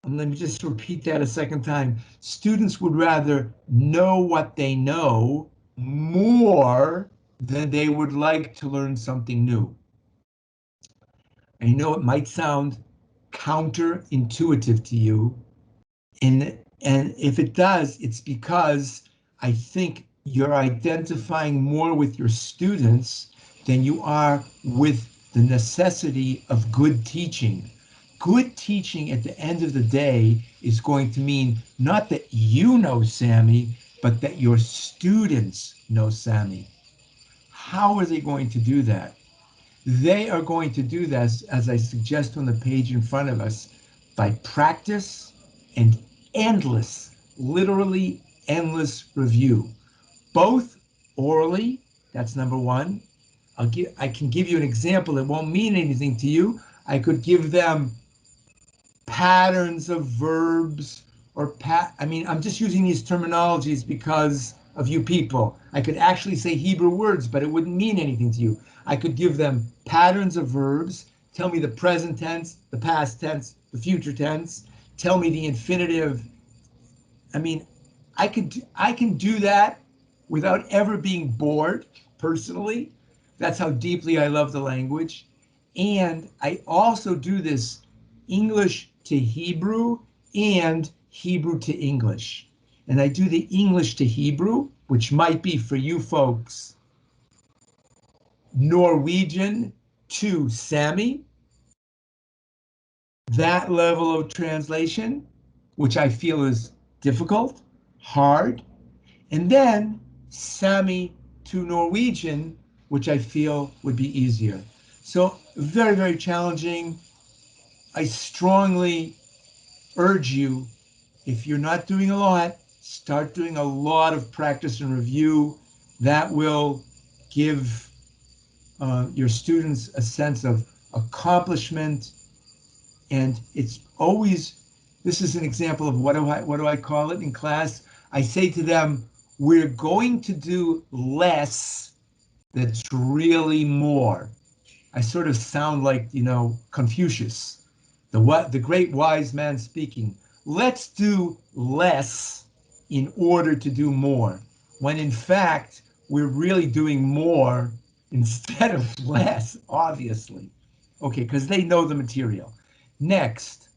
And let me just repeat that a second time. Students would rather know what they know more than they would like to learn something new. I know it might sound counterintuitive to you, and if it does, it's because I think you're identifying more with your students than you are with the necessity of good teaching. Good teaching at the end of the day is going to mean not that you know Sami, but that your students know Sami. How are they going to do that? They are going to do this, as I suggest on the page in front of us, by practice and endless, literally endless review, both orally, that's number one. I can give you an example that won't mean anything to you. I could give them patterns of verbs I'm just using these terminologies because of you people. I could actually say Hebrew words, but it wouldn't mean anything to you. I could give them patterns of verbs, tell me the present tense, the past tense, the future tense, tell me the infinitive. I can do that without ever being bored, personally. That's how deeply I love the language. And I also do this English to Hebrew and Hebrew to English. And I do the English to Hebrew, which might be for you folks Norwegian to Sami, that level of translation, which I feel is difficult, hard, and then Sami to Norwegian, which I feel would be easier. So very, very challenging. I strongly urge you, if you're not doing a lot, start doing a lot of practice and review. that will give your students a sense of accomplishment. And it's always, this is an example of what do I call it in class? I say to them, we're going to do less that's really more. I sort of sound like, Confucius, the great wise man speaking. Let's do less in order to do more, when in fact, we're really doing more instead of less, obviously. Okay, because they know the material. Next,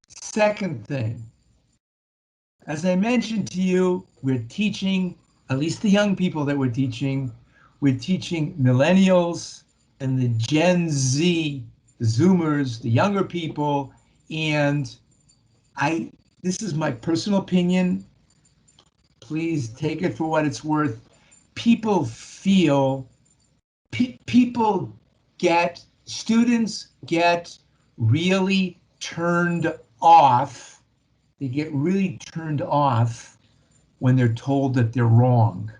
second thing, as I mentioned to you, we're teaching, at least the young people that we're teaching millennials and the Gen Z, the Zoomers, the younger people, and this is my personal opinion. Please take it for what it's worth. Students get really turned off. They get really turned off when they're told that they're wrong.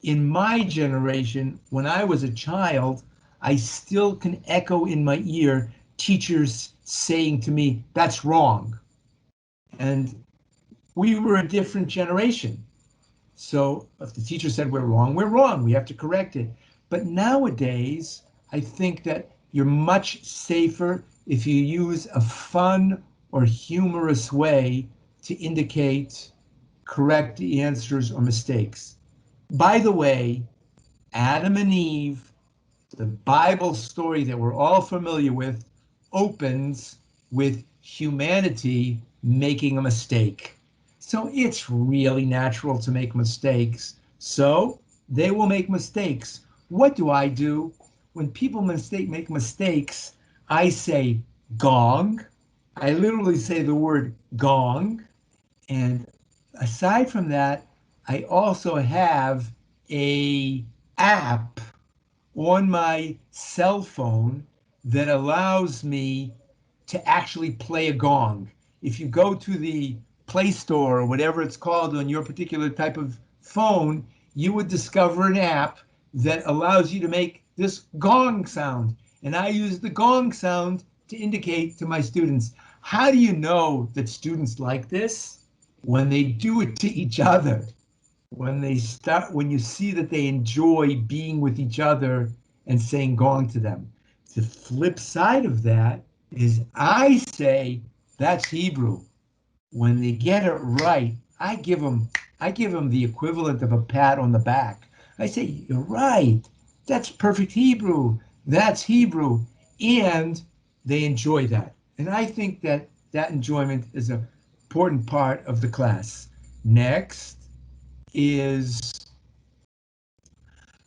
In my generation, when I was a child, I still can echo in my ear teachers saying to me, that's wrong. And we were a different generation. So if the teacher said we're wrong, we're wrong. We have to correct it. But nowadays, I think that you're much safer if you use a fun or humorous way to indicate correct answers or mistakes. By the way, Adam and Eve, the Bible story that we're all familiar with, opens with humanity making a mistake. So it's really natural to make mistakes. So they will make mistakes. What do? When people make mistakes, I say gong. I literally say the word gong. And aside from that, I also have an app on my cell phone that allows me to actually play a gong. If you go to the Play Store or whatever it's called on your particular type of phone, you would discover an app that allows you to make this gong sound. And I use the gong sound to indicate to my students. How do you know that students like this? When they do it to each other. When you see that they enjoy being with each other and saying gong to them. The flip side of that is I say that's Hebrew. When they get it right, I give them the equivalent of a pat on the back. I say, you're right. That's perfect Hebrew. That's Hebrew. And they enjoy that. And I think that enjoyment is an important part of the class. Next is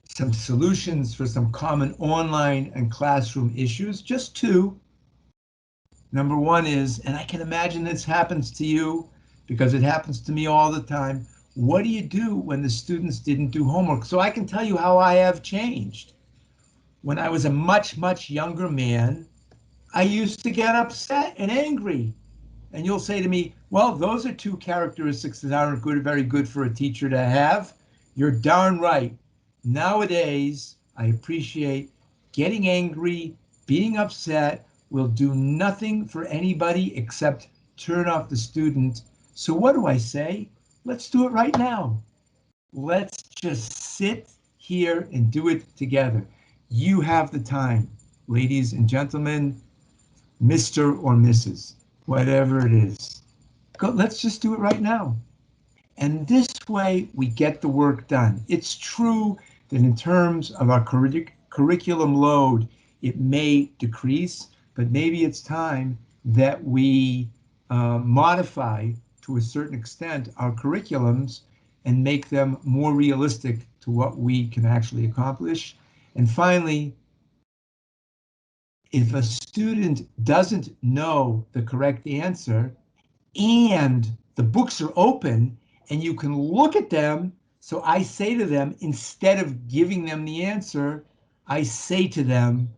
some solutions for some common online and classroom issues, just two. Number one is, and I can imagine this happens to you because it happens to me all the time, what do you do when the students didn't do homework? So I can tell you how I have changed. When I was a much, much younger man, I used to get upset and angry. And you'll say to me, well, those are two characteristics that aren't very good for a teacher to have. You're darn right. Nowadays, I appreciate getting angry, being upset will do nothing for anybody except turn off the student. So what do I say? Let's do it right now. Let's just sit here and do it together. You have the time, ladies and gentlemen, Mr. or Mrs., whatever it is. Let's just do it right now. And this way we get the work done. It's true that in terms of our curriculum load, it may decrease, but maybe it's time that we modify to a certain extent our curriculums and make them more realistic to what we can actually accomplish. And finally, if a student doesn't know the correct answer and the books are open and you can look at them, so I say to them, instead of giving them the answer, I say to them,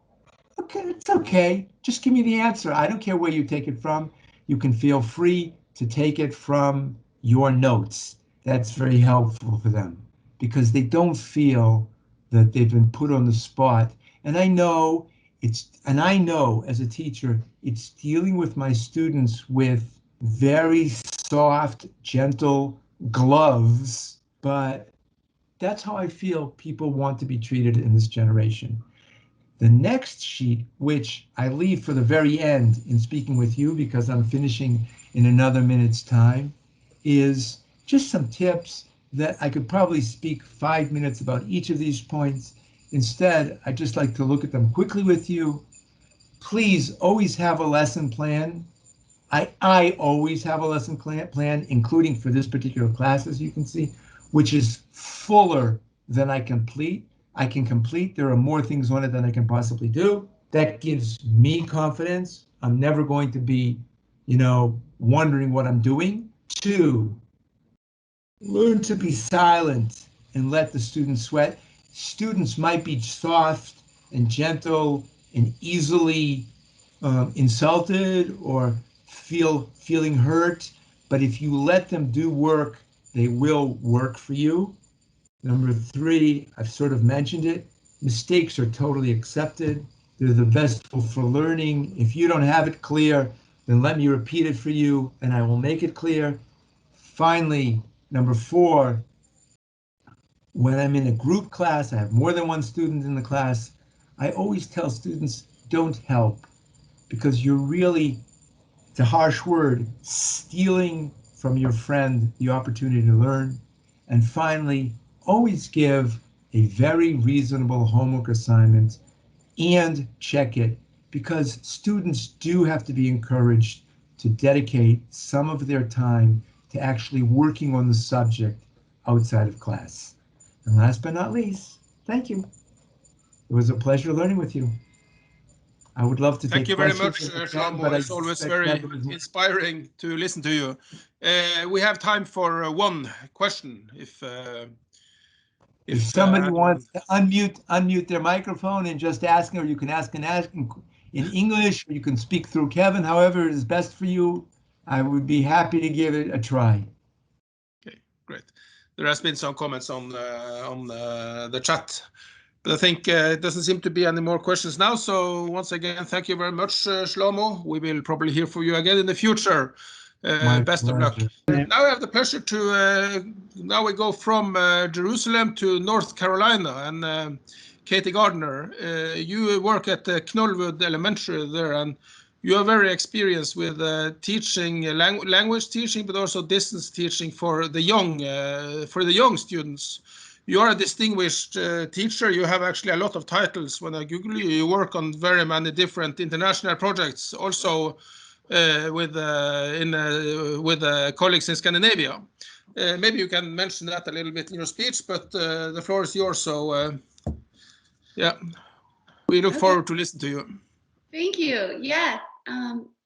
okay, it's okay. Just give me the answer. I don't care where you take it from. You can feel free to take it from your notes. That's very helpful for them. because they don't feel that they've been put on the spot. And I know as a teacher, it's dealing with my students with very soft, gentle gloves, but that's how I feel people want to be treated in this generation. The next sheet, which I leave for the very end in speaking with you because I'm finishing in another minute's time, is just some tips that I could probably speak 5 minutes about each of these points. Instead, I'd just like to look at them quickly with you. Please always have a lesson plan. I always have a lesson plan, including for this particular class, as you can see, which is fuller than I can complete. There are more things on it than I can possibly do. That gives me confidence. I'm never going to be, wondering what I'm doing. 2, learn to be silent and let the students sweat. Students might be soft and gentle and easily insulted or feeling hurt, but if you let them do work, they will work for you. Number 3, I've sort of mentioned it, mistakes are totally accepted. They're the best tool for learning. If you don't have it clear, then let me repeat it for you and I will make it clear. Finally, number 4, when I'm in a group class, I have more than one student in the class, I always tell students, don't help, because you're really, it's a harsh word, stealing from your friend the opportunity to learn. And finally, always give a very reasonable homework assignment and check it, because students do have to be encouraged to dedicate some of their time to actually working on the subject outside of class. And last but not least, thank you. It was a pleasure learning with you. I would love to
Thank
take
you very
questions.
much, Shlomo. It's always very inspiring to listen to you. We have time for one question.
If somebody wants to unmute their microphone and just ask, or you can ask in English, or you can speak through Kevin, however is best for you, I would be happy to give it a try.
Okay, great. There has been some comments on the chat, but I think it doesn't seem to be any more questions now. So once again, thank you very much, Shlomo. We will probably hear from you again in the future. Best of luck. Now I have the pleasure to, now we go from Jerusalem to North Carolina, and Katie Gardner, you work at Knollwood Elementary there, and you are very experienced with teaching, language teaching, but also distance teaching for the young students. You are a distinguished teacher. You have actually a lot of titles. When I Google you, you work on very many different international projects, also with colleagues in Scandinavia. Maybe you can mention that a little bit in your speech, but the floor is yours. So yeah, we look forward to listen to you.
Thank you. Yeah.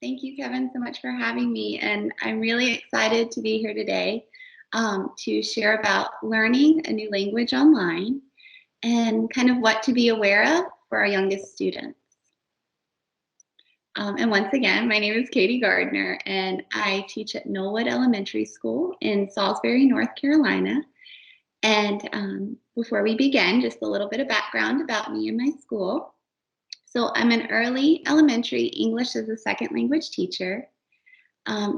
Thank you, Kevin, so much for having me. And I'm really excited to be here today to share about learning a new language online and kind of what to be aware of for our youngest students. And once again, my name is Katie Gardner, and I teach at Knollwood Elementary School in Salisbury, North Carolina. And before we begin, just a little bit of background about me and my school. So I'm an early elementary English as a second language teacher.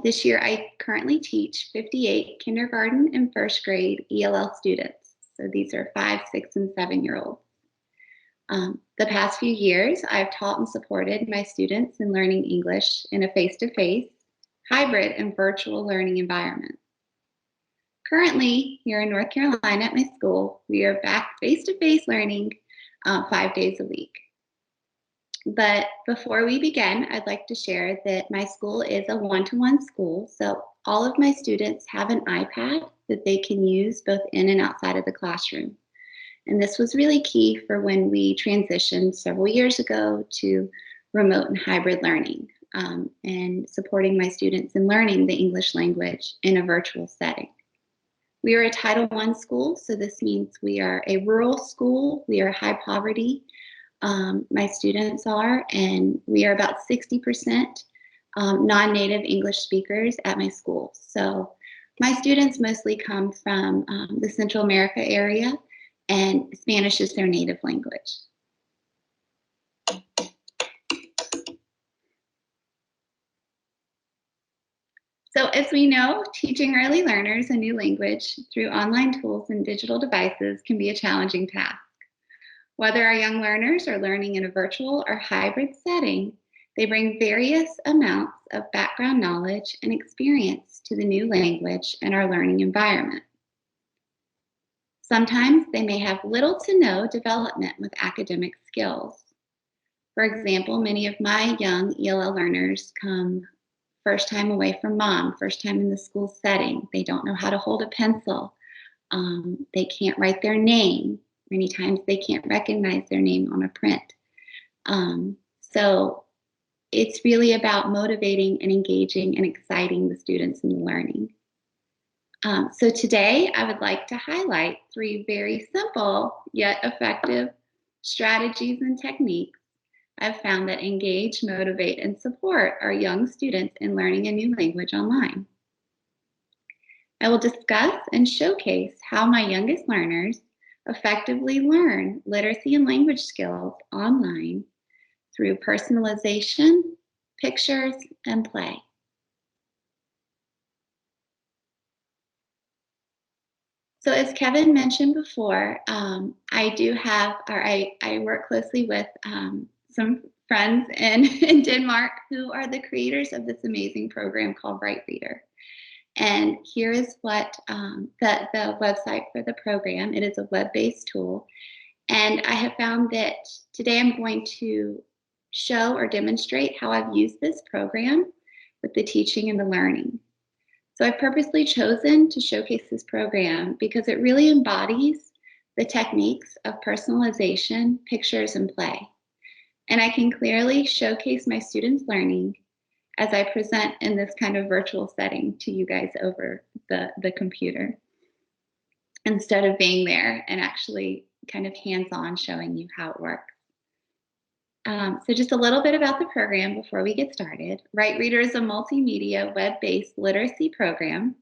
This year, I currently teach 58 kindergarten and first grade ELL students. So these are 5, 6, and 7-year-olds. The past few years, I've taught and supported my students in learning English in a face-to-face, hybrid, and virtual learning environment. Currently, here in North Carolina at my school, we are back face-to-face learning 5 days a week. But before we begin, I'd like to share that my school is a one-to-one school, so all of my students have an iPad that they can use both in and outside of the classroom. And this was really key for when we transitioned several years ago to remote and hybrid learning and supporting my students in learning the English language in a virtual setting. We are a Title I school, so this means we are a rural school. We are high poverty. My students are, and we are about 60% non-native English speakers at my school. So My students mostly come from the Central America area, and Spanish is their native language. So as we know, teaching early learners a new language through online tools and digital devices can be a challenging task. Whether our young learners are learning in a virtual or hybrid setting, they bring various amounts of background knowledge and experience to the new language and our learning environment. Sometimes they may have little to no development with academic skills. For example, many of my young ELL learners come first time away from mom, first time in the school setting. They don't know how to hold a pencil. They can't write their name. Many times they can't recognize their name on a print. So it's really about motivating and engaging and exciting the students in the learning. So today I would like to highlight 3 very simple yet effective strategies and techniques I've found that engage, motivate, and support our young students in learning a new language online. I will discuss and showcase how my youngest learners effectively learn literacy and language skills online through personalization, pictures, and play. So as Kevin mentioned before, I work closely with some friends in Denmark who are the creators of this amazing program called Bright Reader. And here is what the website for the program. It is a web-based tool. And I have found that today I'm going to show or demonstrate how I've used this program with the teaching and the learning. So I've purposely chosen to showcase this program because it really embodies the techniques of personalization, pictures, and play. And I can clearly showcase my students' learning as I present in this kind of virtual setting to you guys over the computer, instead of being there and actually kind of hands-on showing you how it works. So just a little bit about the program before we get started. Bright Reader is a multimedia web-based literacy program,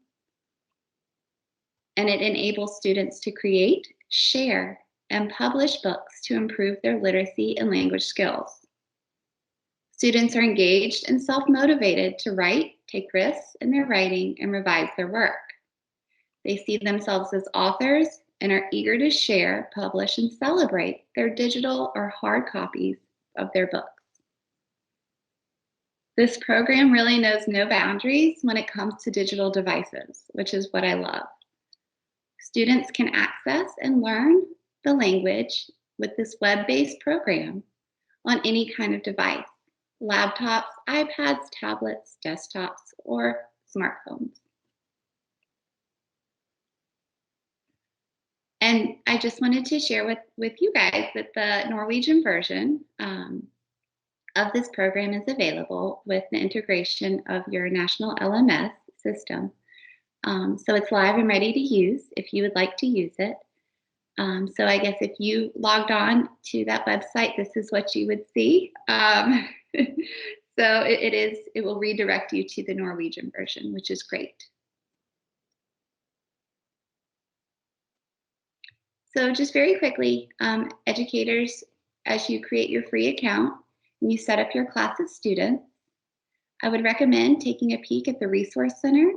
and it enables students to create, share, and publish books to improve their literacy and language skills. Students are engaged and self-motivated to write, take risks in their writing, and revise their work. They see themselves as authors and are eager to share, publish, and celebrate their digital or hard copies of their books. This program really knows no boundaries when it comes to digital devices, which is what I love. Students can access and learn the language with this web-based program on any kind of device: laptops, iPads, tablets, desktops, or smartphones. And I just wanted to share with you guys that the Norwegian version of this program is available with the integration of your national LMS system. So it's live and ready to use if you would like to use it. So I guess if you logged on to that website, this is what you would see. So it will redirect you to the Norwegian version, which is great. So just very quickly, educators, as you create your free account and you set up your class of students, I would recommend taking a peek at the Resource Center.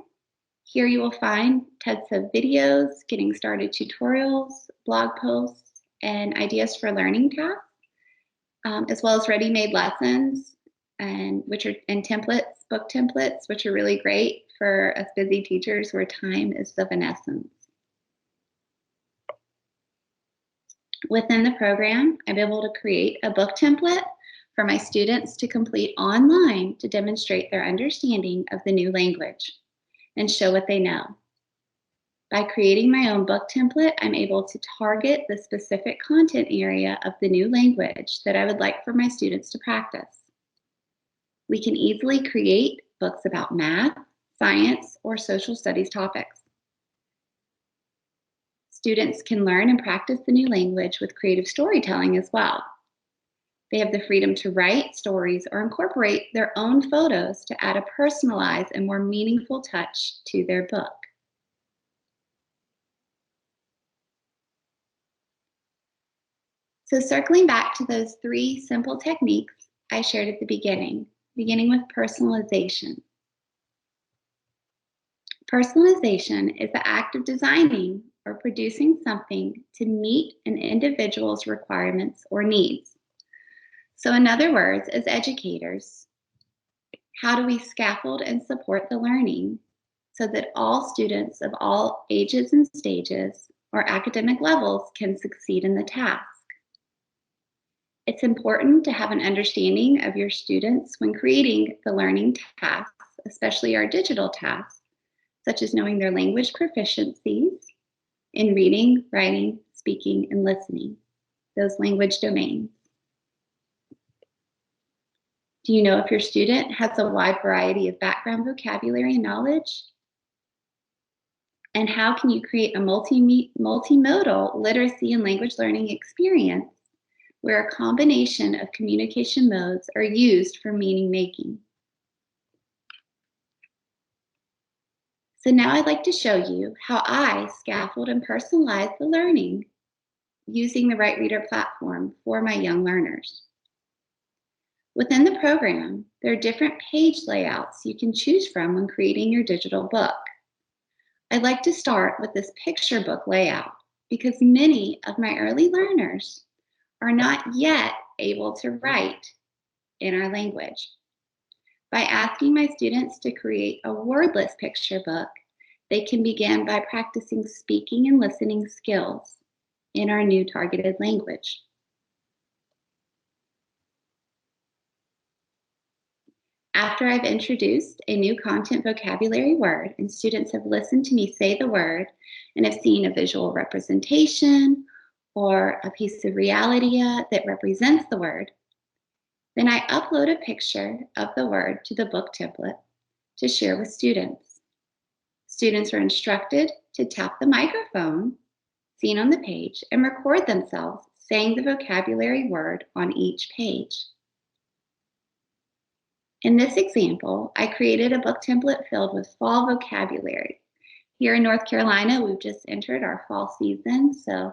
Here you will find tons of videos, getting started tutorials, blog posts, and ideas for learning tasks, as well as ready-made lessons and templates, book templates, which are really great for us busy teachers where time is of an essence. Within the program, I'm able to create a book template for my students to complete online to demonstrate their understanding of the new language and show what they know. By creating my own book template, I'm able to target the specific content area of the new language that I would like for my students to practice. We can easily create books about math, science, or social studies topics. Students can learn and practice the new language with creative storytelling as well. They have the freedom to write stories or incorporate their own photos to add a personalized and more meaningful touch to their book. So circling back to those 3 simple techniques I shared at the beginning, beginning with personalization. Personalization is the act of designing or producing something to meet an individual's requirements or needs. So in other words, as educators, how do we scaffold and support the learning so that all students of all ages and stages or academic levels can succeed in the task? It's important to have an understanding of your students when creating the learning tasks, especially our digital tasks, such as knowing their language proficiencies in reading, writing, speaking, and listening, those language domains. Do you know if your student has a wide variety of background vocabulary and knowledge? And how can you create a multimodal literacy and language learning experience where a combination of communication modes are used for meaning making? So now I'd like to show you how I scaffold and personalize the learning using the Right Reader platform for my young learners. Within the program, there are different page layouts you can choose from when creating your digital book. I'd like to start with this picture book layout because many of my early learners are not yet able to write in our language. By asking my students to create a wordless picture book, they can begin by practicing speaking and listening skills in our new targeted language. After I've introduced a new content vocabulary word and students have listened to me say the word and have seen a visual representation or a piece of reality that represents the word, then I upload a picture of the word to the book template to share with students. Students are instructed to tap the microphone seen on the page and record themselves saying the vocabulary word on each page. In this example, I created a book template filled with fall vocabulary. Here in North Carolina, we've just entered our fall season, so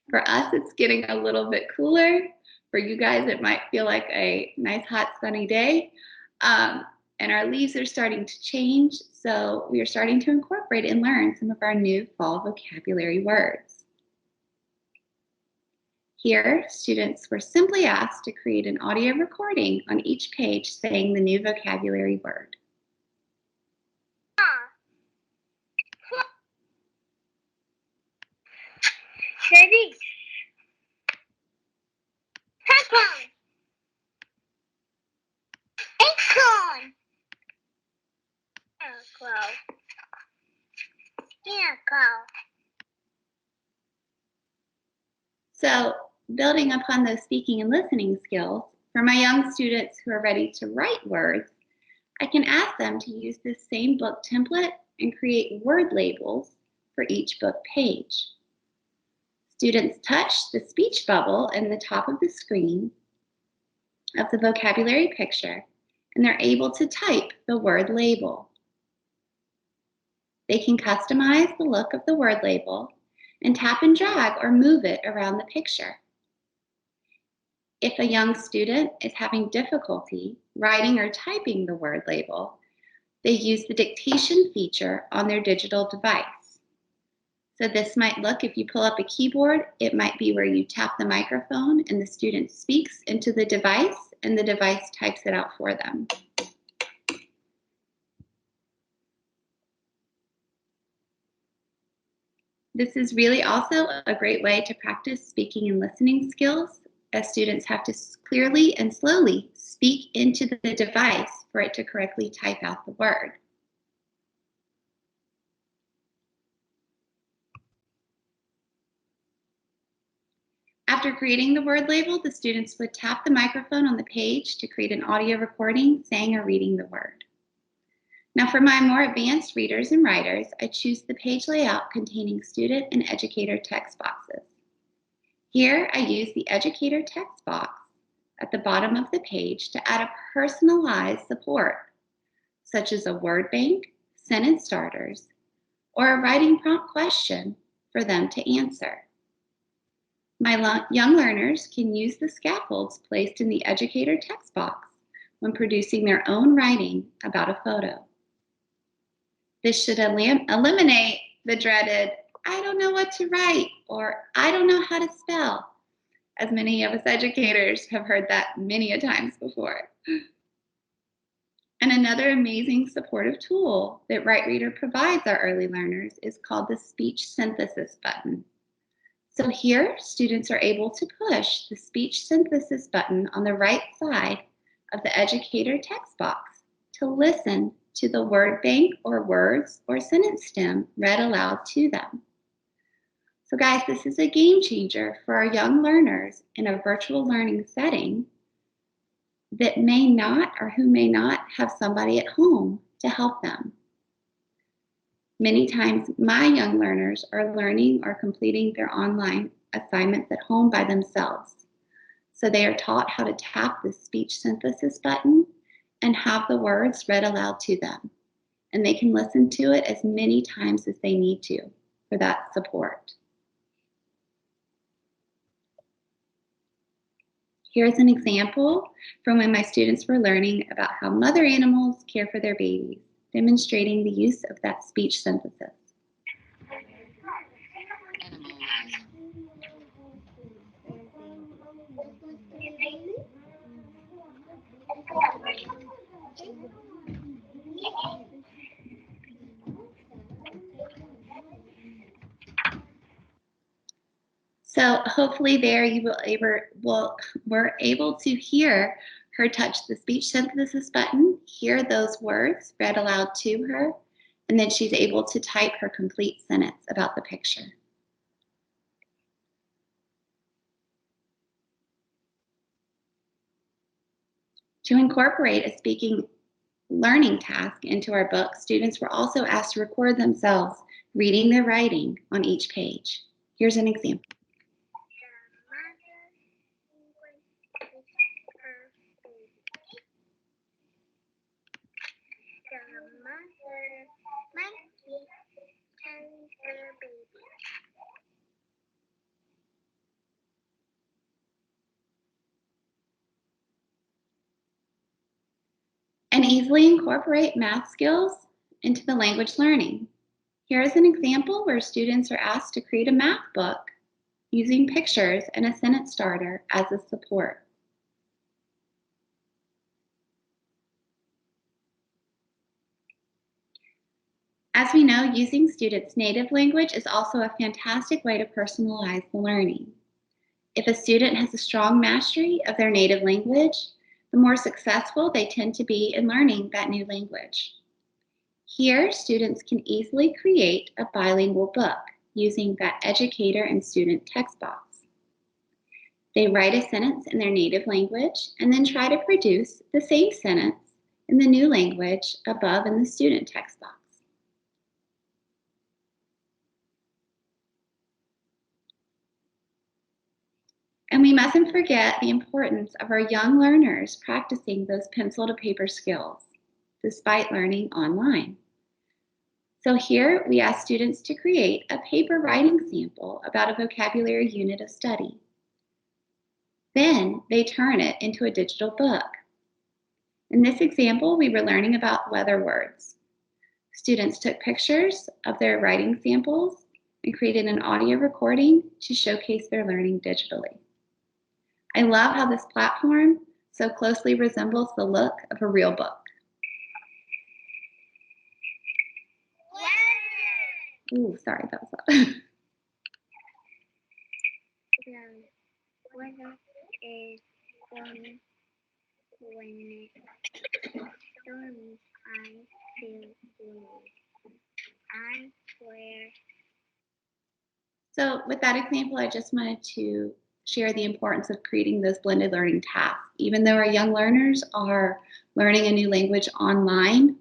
for us, it's getting a little bit cooler. For you guys, it might feel like a nice, hot, sunny day. And our leaves are starting to change, so we are starting to incorporate and learn some of our new fall vocabulary words. Here, students were simply asked to create an audio recording on each page saying the new vocabulary word.
Ready? Acorn. Acorn.
So, building upon those speaking and listening skills, for my young students who are ready to write words, I can ask them to use this same book template and create word labels for each book page. Students touch the speech bubble in the top of the screen of the vocabulary picture, and they're able to type the word label. They can customize the look of the word label and tap and drag or move it around the picture. If a young student is having difficulty writing or typing the word label, they use the dictation feature on their digital device. So this might look, if you pull up a keyboard, it might be where you tap the microphone and the student speaks into the device and the device types it out for them. This is really also a great way to practice speaking and listening skills, as students have to clearly and slowly speak into the device for it to correctly type out the word. After creating the word label, the students would tap the microphone on the page to create an audio recording saying or reading the word. Now for my more advanced readers and writers, I choose the page layout containing student and educator text boxes. Here I use the educator text box at the bottom of the page to add a personalized support, such as a word bank, sentence starters, or a writing prompt question for them to answer. My young learners can use the scaffolds placed in the educator text box when producing their own writing about a photo. This should eliminate the dreaded, I don't know what to write, or I don't know how to spell, as many of us educators have heard that many a times before. And another amazing supportive tool that Right Reader provides our early learners is called the speech synthesis button. So here, students are able to push the speech synthesis button on the right side of the educator text box to listen to the word bank or words or sentence stem read aloud to them. So guys, this is a game changer for our young learners in a virtual learning setting that may not or who may not have somebody at home to help them. Many times my young learners are learning or completing their online assignments at home by themselves. So they are taught how to tap the speech synthesis button and have the words read aloud to them. And they can listen to it as many times as they need to for that support. Here's an example from when my students were learning about how mother animals care for their babies, demonstrating the use of that speech synthesis. So hopefully there you were able to hear her touch the speech synthesis button, hear those words read aloud to her, and then she's able to type her complete sentence about the picture. To incorporate a speaking learning task into our book, students were also asked to record themselves reading their writing on each page. Here's an example. And easily incorporate math skills into the language learning. Here is an example where students are asked to create a math book using pictures and a sentence starter as a support. As we know, using students' native language is also a fantastic way to personalize the learning. If a student has a strong mastery of their native language, the more successful they tend to be in learning that new language. Here, students can easily create a bilingual book using that educator and student text box. They write a sentence in their native language and then try to produce the same sentence in the new language above in the student text box. And we mustn't forget the importance of our young learners practicing those pencil to paper skills, despite learning online. So here we ask students to create a paper writing sample about a vocabulary unit of study. Then they turn it into a digital book. In this example, we were learning about weather words. Students took pictures of their writing samples and created an audio recording to showcase their learning digitally. I love how this platform so closely resembles the look of a real book. Ooh, sorry, that was loud.
Weather is warm when storms I feel blue. I swear.
So with that example, I just wanted to share the importance of creating those blended learning tasks. Even though our young learners are learning a new language online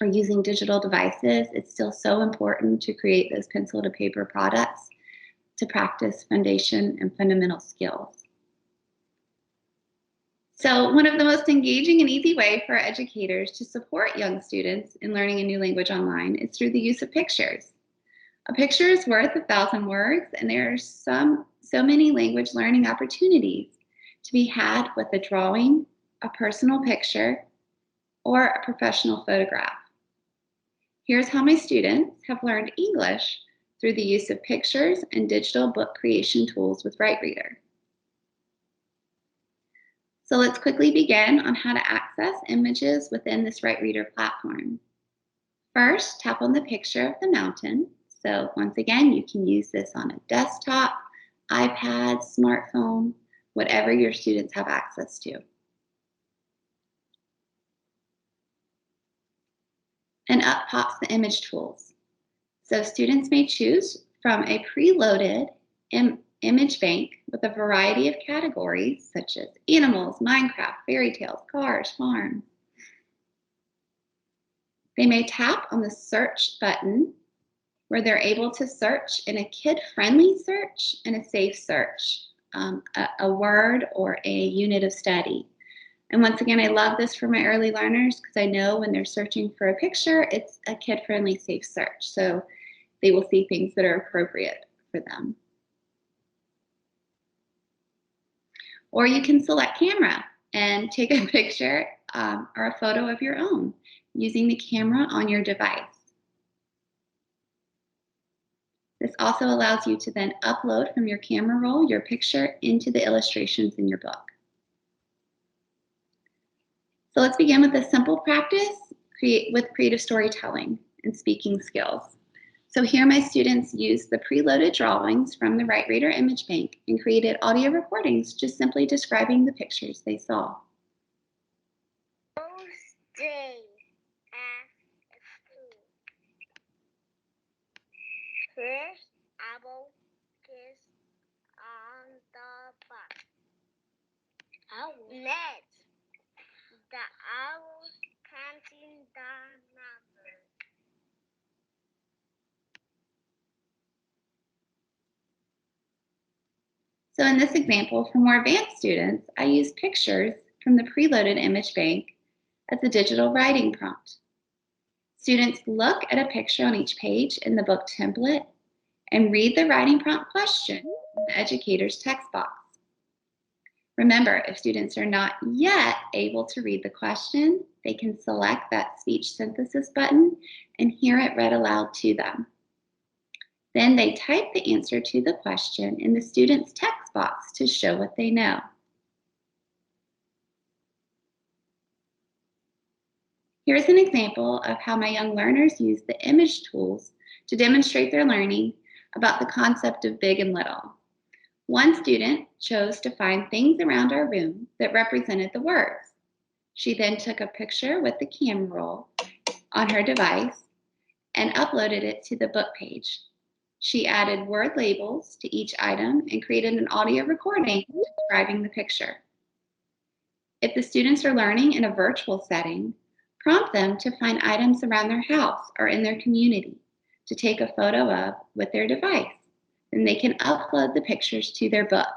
or using digital devices, it's still so important to create those pencil to paper products to practice foundation and fundamental skills. So one of the most engaging and easy way for our educators to support young students in learning a new language online is through the use of pictures. A picture is worth 1,000 words, and there are some so many language learning opportunities to be had with a drawing, a personal picture, or a professional photograph. Here's how my students have learned English through the use of pictures and digital book creation tools with RightReader. So let's quickly begin on how to access images within this RightReader platform. First, tap on the picture of the mountain. So once again, you can use this on a desktop, iPad, smartphone, whatever your students have access to. And up pops the image tools. So students may choose from a preloaded image bank with a variety of categories such as animals, Minecraft, fairy tales, cars, farm. They may tap on the search button where they're able to search in a kid-friendly search and a safe search, a word or a unit of study. And once again, I love this for my early learners because I know when they're searching for a picture, it's a kid-friendly safe search. So they will see things that are appropriate for them. Or you can select camera and take a picture or a photo of your own using the camera on your device. This also allows you to then upload from your camera roll your picture into the illustrations in your book. So let's begin with a simple practice with creative storytelling and speaking skills. So here my students used the preloaded drawings from the RightReader image bank and created audio recordings just simply describing the pictures they saw.
Those days at school. First, apple kiss on the butt. Next, the owls counting the numbers.
So in this example, for more advanced students, I used pictures from the preloaded image bank as a digital writing prompt. Students look at a picture on each page in the book template and read the writing prompt question in the educator's text box. Remember, if students are not yet able to read the question, they can select that speech synthesis button and hear it read aloud to them. Then they type the answer to the question in the student's text box to show what they know. Here's an example of how my young learners use the image tools to demonstrate their learning about the concept of big and little. One student chose to find things around our room that represented the words. She then took a picture with the camera roll on her device and uploaded it to the book page. She added word labels to each item and created an audio recording describing the picture. If the students are learning in a virtual setting, prompt them to find items around their house or in their community to take a photo of with their device. Then they can upload the pictures to their book.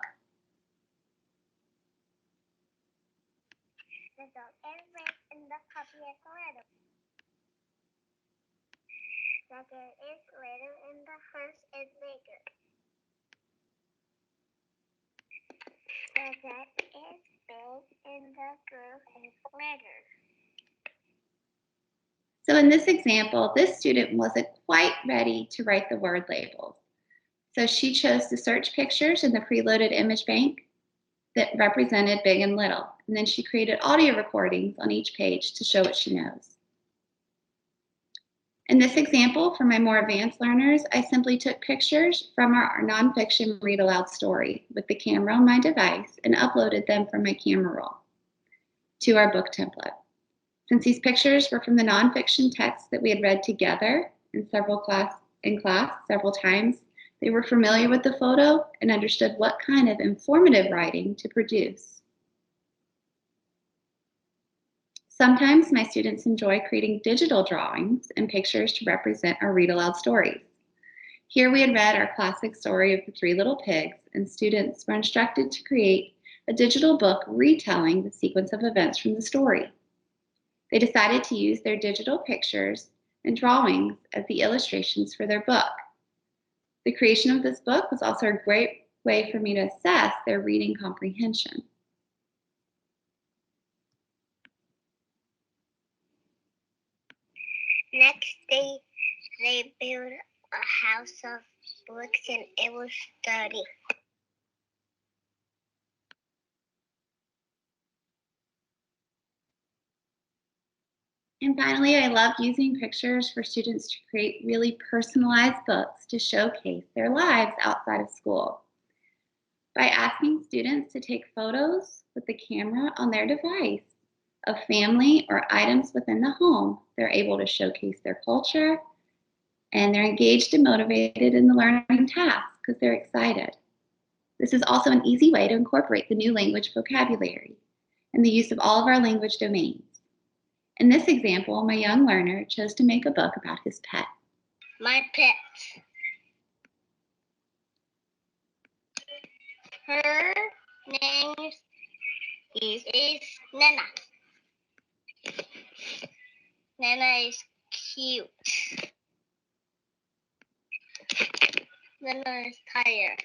The dog is red and the puppy is little. The girl is little and the horse is bigger. The dog is big and the girl is little.
So in this example, this student wasn't quite ready to write the word labels. So she chose to search pictures in the preloaded image bank that represented big and little. And then she created audio recordings on each page to show what she knows. In this example, for my more advanced learners, I simply took pictures from our nonfiction read aloud story with the camera on my device and uploaded them from my camera roll to our book template. Since these pictures were from the nonfiction text that we had read together in class several times, they were familiar with the photo and understood what kind of informative writing to produce. Sometimes my students enjoy creating digital drawings and pictures to represent our read aloud stories. Here we had read our classic story of the Three Little Pigs, and students were instructed to create a digital book retelling the sequence of events from the story. They decided to use their digital pictures and drawings as the illustrations for their book. The creation of this book was also a great way for me to assess their reading comprehension.
Next day, they built a house of bricks and it was sturdy.
And finally, I love using pictures for students to create really personalized books to showcase their lives outside of school. By asking students to take photos with the camera on their device of family or items within the home, they're able to showcase their culture, and they're engaged and motivated in the learning task because they're excited. This is also an easy way to incorporate the new language vocabulary and the use of all of our language domains. In this example, my young learner chose to make a book about his pet.
My pet. Her name is Nana. Nana is cute. Nana is tired.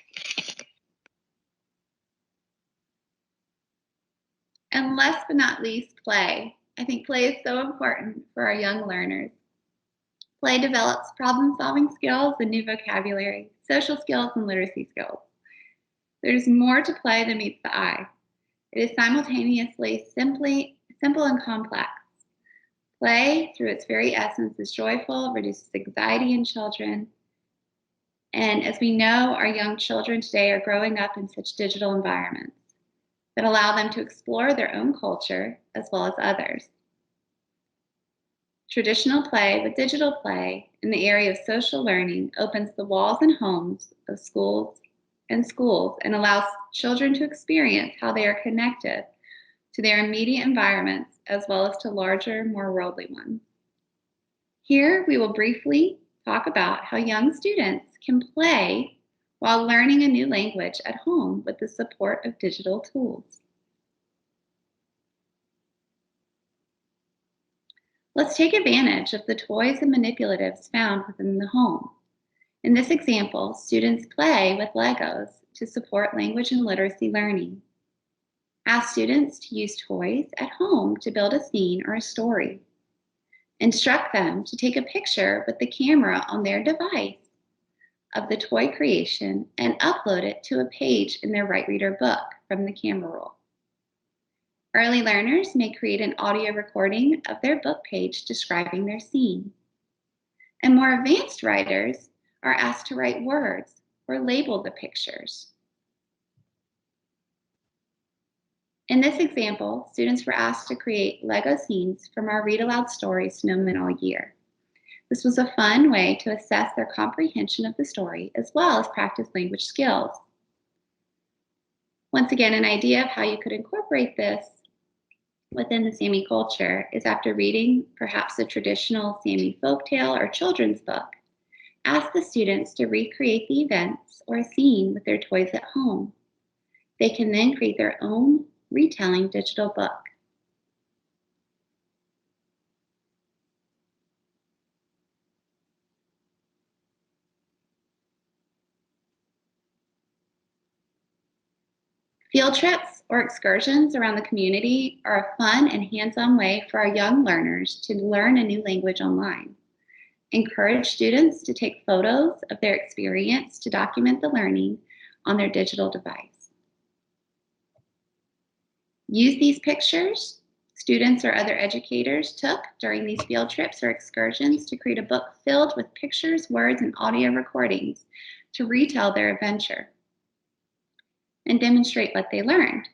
And last but not least, play. I think play is so important for our young learners. Play develops problem-solving skills and new vocabulary, social skills, and literacy skills. There's more to play than meets the eye. It is simultaneously simple and complex. Play, through its very essence, is joyful, reduces anxiety in children. And as we know, our young children today are growing up in such digital environments that allow them to explore their own culture as well as others. Traditional play with digital play in the area of social learning opens the walls and homes of schools and allows children to experience how they are connected to their immediate environments as well as to larger, more worldly ones. Here, we will briefly talk about how young students can play while learning a new language at home with the support of digital tools. Let's take advantage of the toys and manipulatives found within the home. In this example, students play with Legos to support language and literacy learning. Ask students to use toys at home to build a scene or a story. Instruct them to take a picture with the camera on their device of the toy creation and upload it to a page in their Right Reader book from the camera roll. Early learners may create an audio recording of their book page describing their scene. And more advanced writers are asked to write words or label the pictures. In this example, students were asked to create Lego scenes from our Read Aloud Stories Snowmen All Year. This was a fun way to assess their comprehension of the story as well as practice language skills. Once again, an idea of how you could incorporate this within the Sami culture is after reading perhaps a traditional Sami folktale or children's book, ask the students to recreate the events or a scene with their toys at home. They can then create their own retelling digital book. Field trips or excursions around the community are a fun and hands-on way for our young learners to learn a new language online. Encourage students to take photos of their experience to document the learning on their digital device. Use these pictures students or other educators took during these field trips or excursions to create a book filled with pictures, words, and audio recordings to retell their adventure and demonstrate what they learned.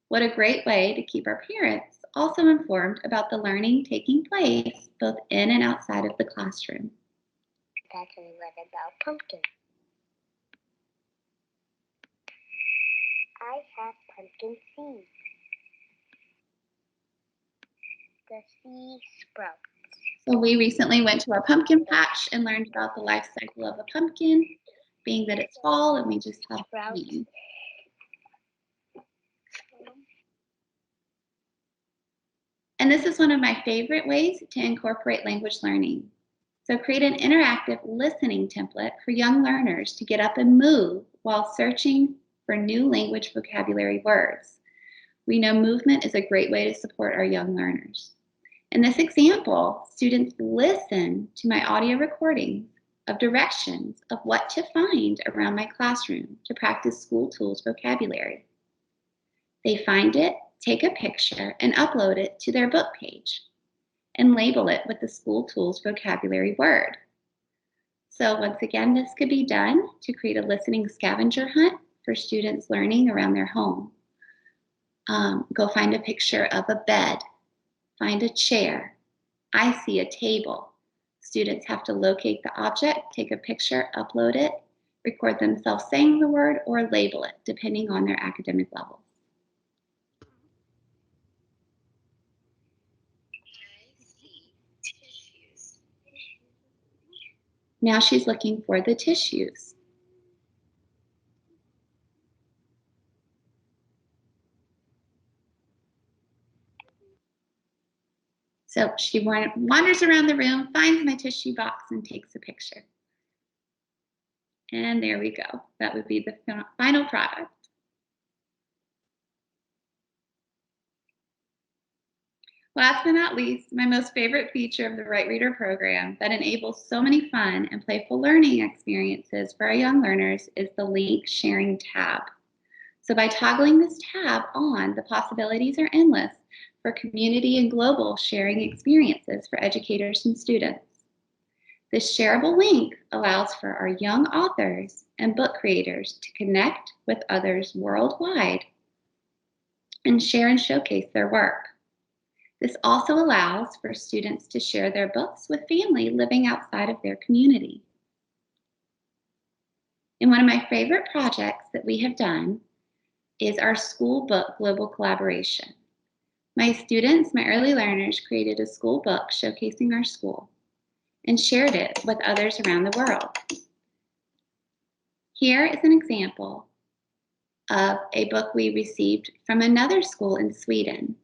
What a great way to keep our parents also informed about the learning taking place both in and outside of the classroom.
That's a letter about pumpkin. I have pumpkin seeds. The seed sprouts.
So we recently went to our pumpkin patch and learned about the life cycle of a pumpkin, being that it's fall and we just have green. And this is one of my favorite ways to incorporate language learning. So create an interactive listening template for young learners to get up and move while searching for new language vocabulary words. We know movement is a great way to support our young learners. In this example, students listen to my audio recordings of directions of what to find around my classroom to practice school tools vocabulary. They find it, take a picture, and upload it to their book page and label it with the school tools vocabulary word. So once again, this could be done to create a listening scavenger hunt for students learning around their home. Go find a picture of a bed, find a chair. I see a table. Students have to locate the object, take a picture, upload it, record themselves saying the word, or label it, depending on their academic levels. Now she's looking for the tissues. So she wanders around the room, finds my tissue box, and takes a picture. And there we go. That would be the final product. Last but not least, my most favorite feature of the Right Reader program that enables so many fun and playful learning experiences for our young learners is the link sharing tab. So by toggling this tab on, the possibilities are endless for community and global sharing experiences for educators and students. This shareable link allows for our young authors and book creators to connect with others worldwide and share and showcase their work. This also allows for students to share their books with family living outside of their community. And one of my favorite projects that we have done is our school book global collaboration. My students, my early learners, created a school book showcasing our school and shared it with others around the world. Here is an example of a book we received from another school in Sweden.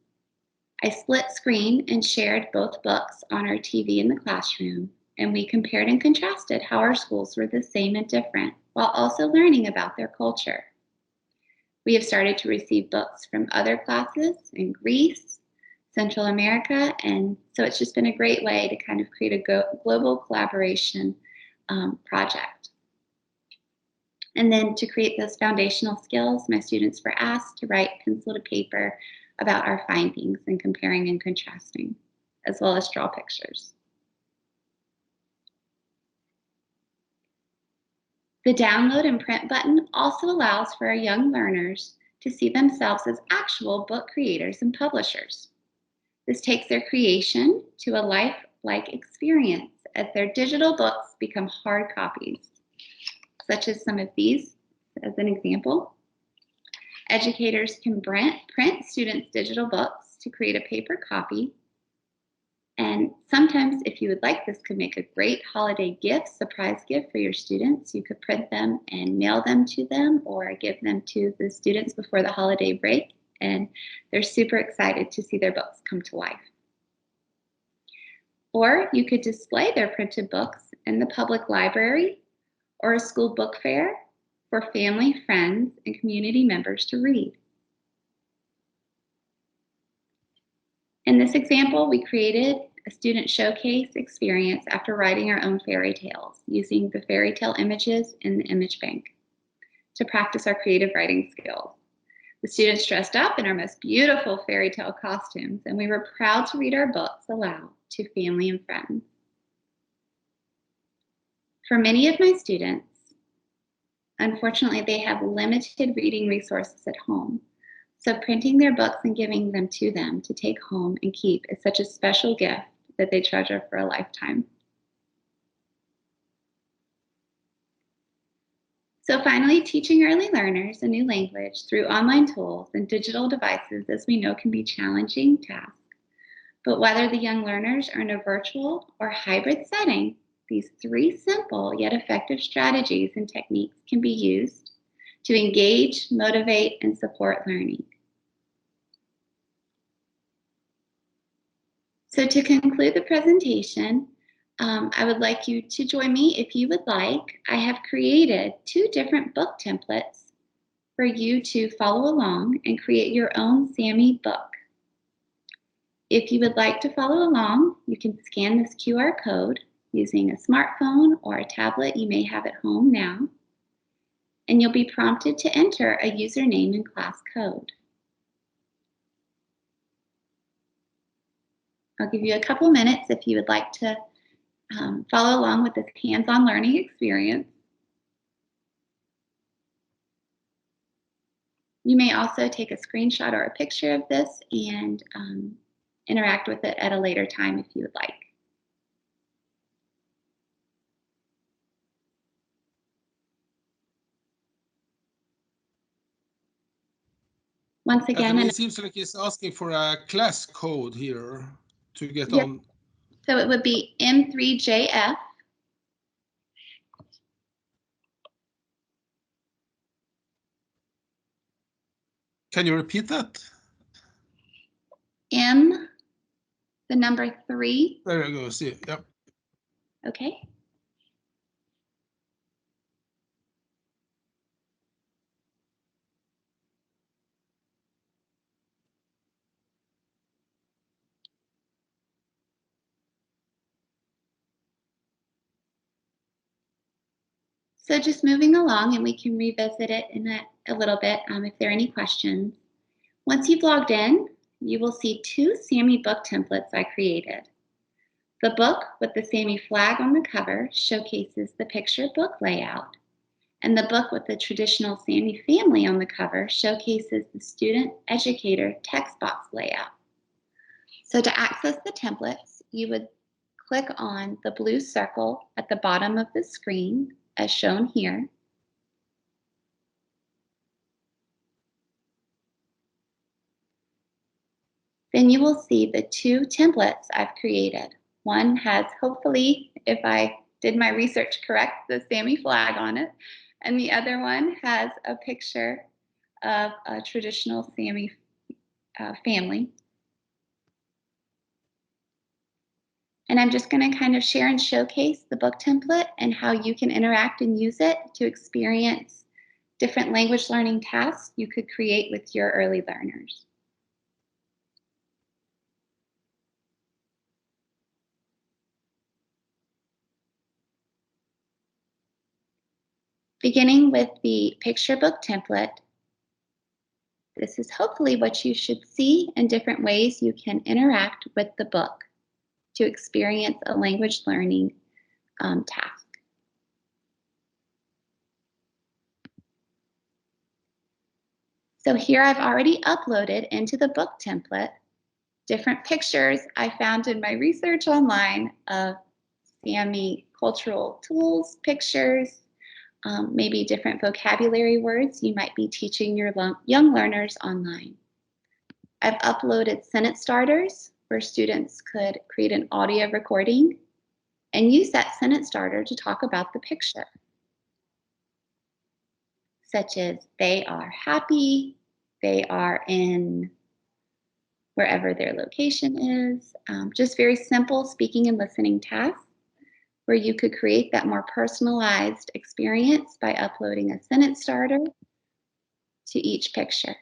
I split screen and shared both books on our TV in the classroom, and we compared and contrasted how our schools were the same and different, while also learning about their culture. We have started to receive books from other classes in Greece, Central America, and so it's just been a great way to kind of create a global collaboration project. And then to create those foundational skills, my students were asked to write pencil to paper about our findings and comparing and contrasting, as well as draw pictures. The download and print button also allows for our young learners to see themselves as actual book creators and publishers. This takes their creation to a lifelike experience as their digital books become hard copies, such as some of these as an example. Educators can print students' digital books to create a paper copy. And sometimes, if you would like, this could make a great holiday gift, surprise gift for your students. You could print them and mail them to them or give them to the students before the holiday break. And they're super excited to see their books come to life. Or you could display their printed books in the public library or a school book fair for family, friends, and community members to read. In this example, we created a student showcase experience after writing our own fairy tales using the fairy tale images in the image bank to practice our creative writing skills. The students dressed up in our most beautiful fairy tale costumes, and we were proud to read our books aloud to family and friends. For many of my students, unfortunately, they have limited reading resources at home. So printing their books and giving them to take home and keep is such a special gift that they treasure for a lifetime. So finally, teaching early learners a new language through online tools and digital devices, as we know, can be a challenging task. But whether the young learners are in a virtual or hybrid setting, these three simple yet effective strategies and techniques can be used to engage, motivate, and support learning. So to conclude the presentation, I would like you to join me if you would like. I have created 2 different book templates for you to follow along and create your own Sami book. If you would like to follow along, you can scan this QR code using a smartphone or a tablet you may have at home now, and you'll be prompted to enter a username and class code. I'll give you a couple minutes if you would like to follow along with this hands-on learning experience. You may also take a screenshot or a picture of this and interact with it at a later time if you would like. Once again,
it seems like it's asking for a class code here to get on.
So it would be M3JF.
Can you repeat that?
M, the number 3.
There you go, see it, yep.
Okay. So just moving along, and we can revisit it in a little bit if there are any questions. Once you've logged in, you will see 2 Sami book templates I created. The book with the Sami flag on the cover showcases the picture book layout, and the book with the traditional Sami family on the cover showcases the student educator text box layout. So to access the templates, you would click on the blue circle at the bottom of the screen, as shown here. Then you will see the 2 templates I've created. One has, hopefully, if I did my research correct, the Sami flag on it, and the other one has a picture of a traditional Sami family. And I'm just going to kind of share and showcase the book template and how you can interact and use it to experience different language learning tasks you could create with your early learners. Beginning with the picture book template, this is hopefully what you should see in different ways you can interact with the book to experience a language learning task. So here I've already uploaded into the book template different pictures I found in my research online of Sami cultural tools, pictures, maybe different vocabulary words you might be teaching your young learners online. I've uploaded sentence starters where students could create an audio recording and use that sentence starter to talk about the picture, such as they are happy, they are in wherever their location is. Just very simple speaking and listening tasks where you could create that more personalized experience by uploading a sentence starter to each picture.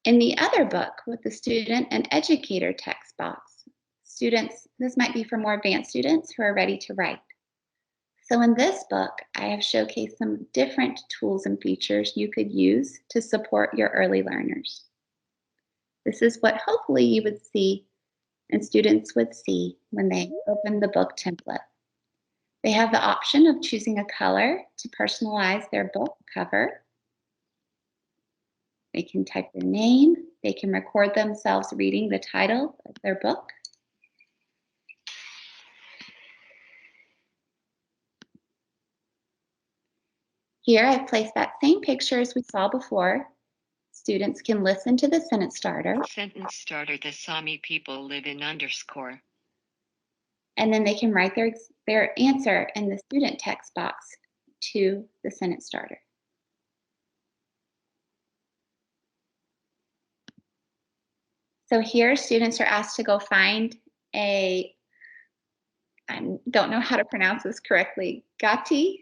In the other book with the student and educator text box, students, this might be for more advanced students who are ready to write. So in this book, I have showcased some different tools and features you could use to support your early learners. This is what hopefully you would see and students would see when they open the book template. They have the option of choosing a color to personalize their book cover. They can type their name. They can record themselves reading the title of their book. Here I've placed that same picture as we saw before. Students can listen to the sentence starter.
Sentence starter, the Sami people live in _.
And then they can write their answer in the student text box to the sentence starter. So here students are asked to go find I don't know how to pronounce this correctly, gati,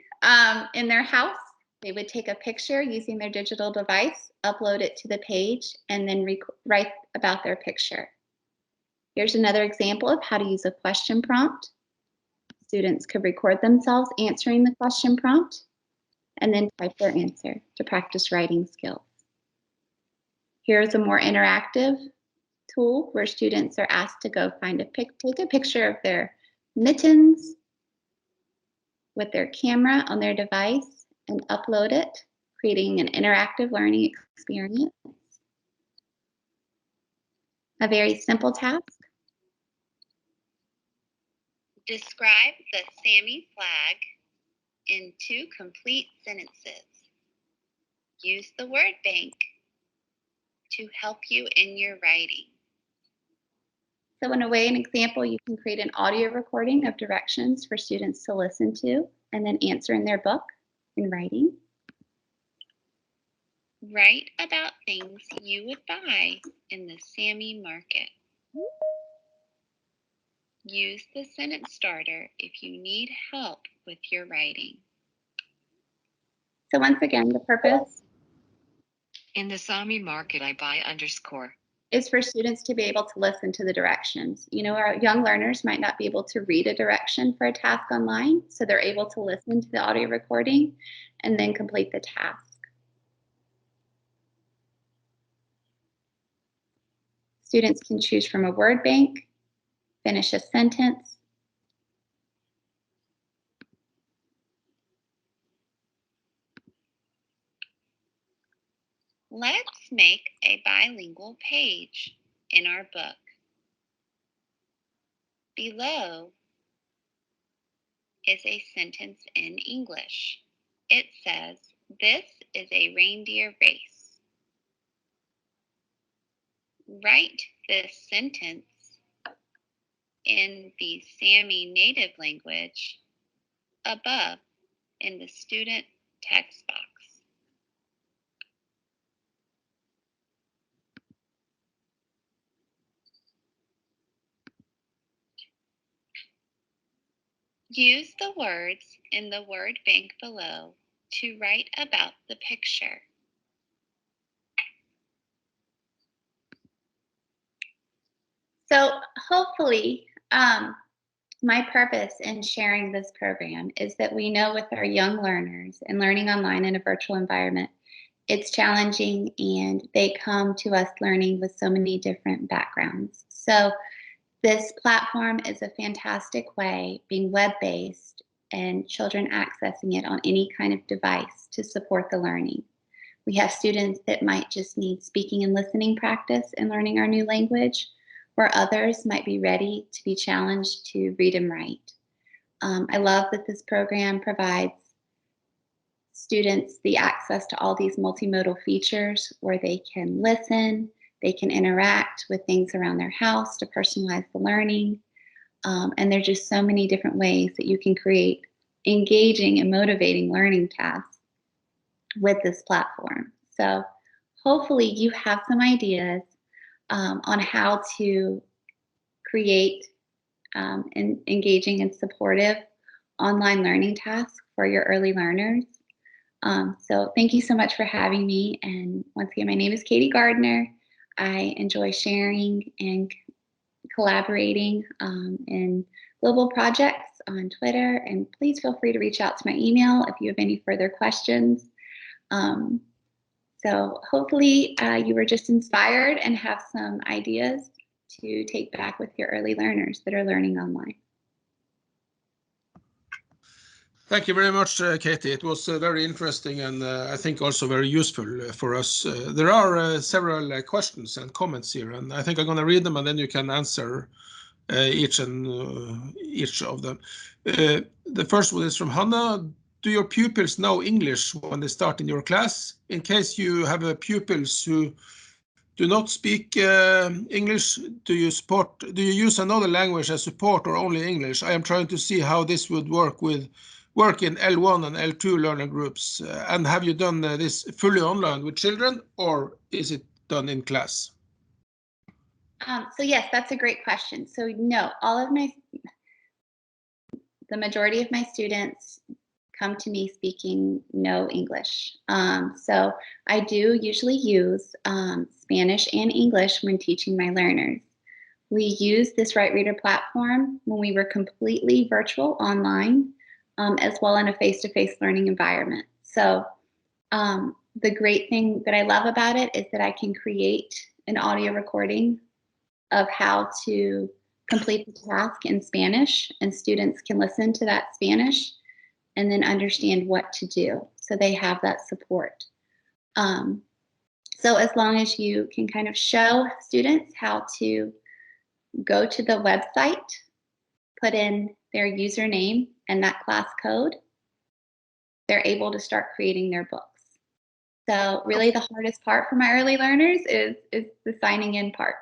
in their house. They would take a picture using their digital device, upload it to the page, and then write about their picture. Here's another example of how to use a question prompt. Students could record themselves answering the question prompt and then type their answer to practice writing skills. Here's a more interactive tool where students are asked to go take a picture of their mittens with their camera on their device and upload it, creating an interactive learning experience. A very simple task.
Describe the Sami flag in 2 complete sentences. Use the word bank to help you in your writing.
So in a way, an example, you can create an audio recording of directions for students to listen to and then answer in their book in writing.
Write about things you would buy in the Sami market. Use the sentence starter if you need help with your writing.
So once again, the purpose
In the Sami market, I buy _
is for students to be able to listen to the directions. You know, our young learners might not be able to read a direction for a task online, so they're able to listen to the audio recording and then complete the task. Students can choose from a word bank, finish a sentence,
Let's make a bilingual page in our book. Below is a sentence in English. It says, "This is a reindeer race." Write this sentence in the Sami native language above in the student text box. Use the words in the word bank below to write about the picture.
So hopefully, my purpose in sharing this program is that we know with our young learners and learning online in a virtual environment, it's challenging and they come to us learning with so many different backgrounds. So this platform is a fantastic way, being web-based and children accessing it on any kind of device to support the learning. We have students that might just need speaking and listening practice in learning our new language, where others might be ready to be challenged to read and write. I love that this program provides students the access to all these multimodal features where they can listen, they can interact with things around their house to personalize the learning. And there's just so many different ways that you can create engaging and motivating learning tasks with this platform. So hopefully you have some ideas on how to create engaging and supportive online learning tasks for your early learners. So thank you so much for having me. And once again, my name is Katie Gardner. I enjoy sharing and collaborating in global projects on Twitter. And please feel free to reach out to my email if you have any further questions. So hopefully you were just inspired and have some ideas to take back with your early learners that are learning online.
Thank you very much, Katie. It was very interesting and I think also very useful for us. There are several questions and comments here, and I think I'm going to read them and then you can answer each of them. The first one is from Hannah. Do your pupils know English when they start in your class? In case you have pupils who do not speak English, do you use another language as support or only English? I am trying to see how this would work in L1 and L2 learner groups. And have you done this fully online with children, or is it done in class?
So yes, that's a great question. So no, the majority of my students come to me speaking no English. So I do usually use Spanish and English when teaching my learners. We used this Right Reader platform when we were completely virtual online, as well in a face-to-face learning environment. So the great thing that I love about it is that I can create an audio recording of how to complete the task in Spanish, and students can listen to that Spanish and then understand what to do. So they have that support. So as long as you can kind of show students how to go to the website, put in their username and that class code, they're able to start creating their books. So really the hardest part for my early learners is the signing in part.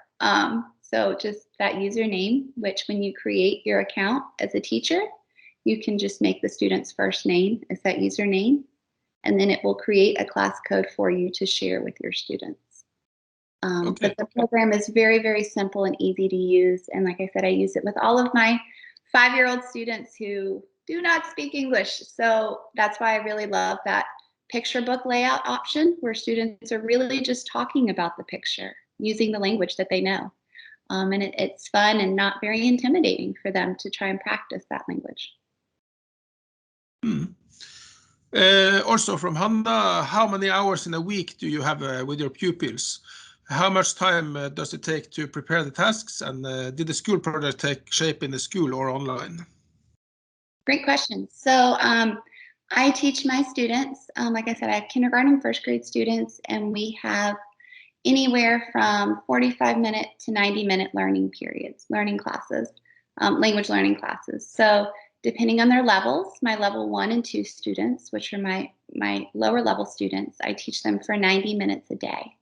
So just that username, which when you create your account as a teacher, you can just make the student's first name as that username, and then it will create a class code for you to share with your students. But the program is very, very simple and easy to use. And like I said, I use it with all of my 5-year-old students who do not speak English. So that's why I really love that picture book layout option, where students are really just talking about the picture using the language that they know. And it's fun and not very intimidating for them to try and practice that language.
Also from Hanna, how many hours in a week do you have with your pupils? How much time does it take to prepare the tasks? And did the school project take shape in the school or online?
Great question. So I teach my students, like I said, I have kindergarten and first grade students, and we have anywhere from 45-minute to 90-minute learning periods, learning classes, language learning classes. So depending on their levels, my level 1 and 2 students, which are my lower level students, I teach them for 90 minutes a day.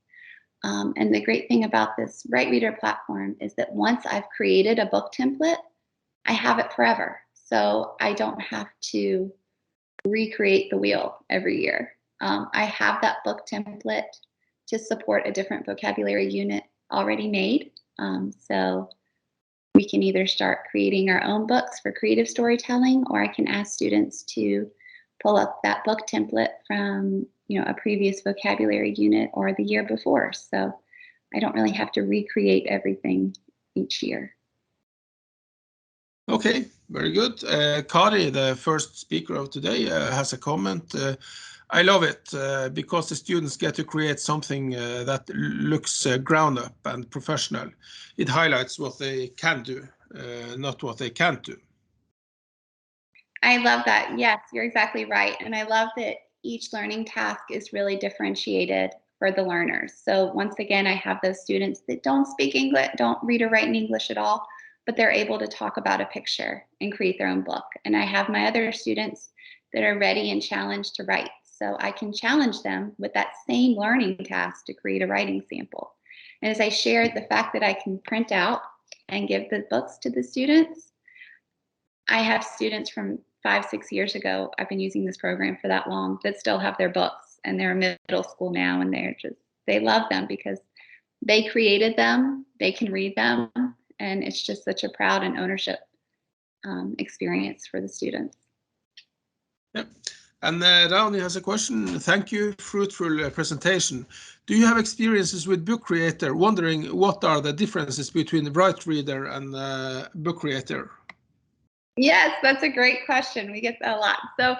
And the great thing about this Right Reader platform is that once I've created a book template, I have it forever. So I don't have to recreate the wheel every year. I have that book template to support a different vocabulary unit already made. So we can either start creating our own books for creative storytelling, or I can ask students to pull up that book template from a previous vocabulary unit or the year before. So I don't really have to recreate everything each year.
Okay, very good. Kari, the first speaker of today, has a comment. I love it because the students get to create something that looks ground up and professional. It highlights what they can do, not what they can't do.
I love that. Yes, you're exactly right. And I love that each learning task is really differentiated for the learners. So once again, I have those students that don't speak English, don't read or write in English at all, but they're able to talk about a picture and create their own book. And I have my other students that are ready and challenged to write. So I can challenge them with that same learning task to create a writing sample. And as I shared, the fact that I can print out and give the books to the students, I have students from 5-6 years ago, I've been using this program for that long, that still have their books, and they're in middle school now, and they love them because they created them, they can read them, and it's just such a proud and ownership experience for the students.
Yep. And Rauni has a question. Thank you, fruitful presentation. Do you have experiences with book creator? Wondering what are the differences between the Right Reader and book creator?
Yes, that's a great question. We get that a lot. So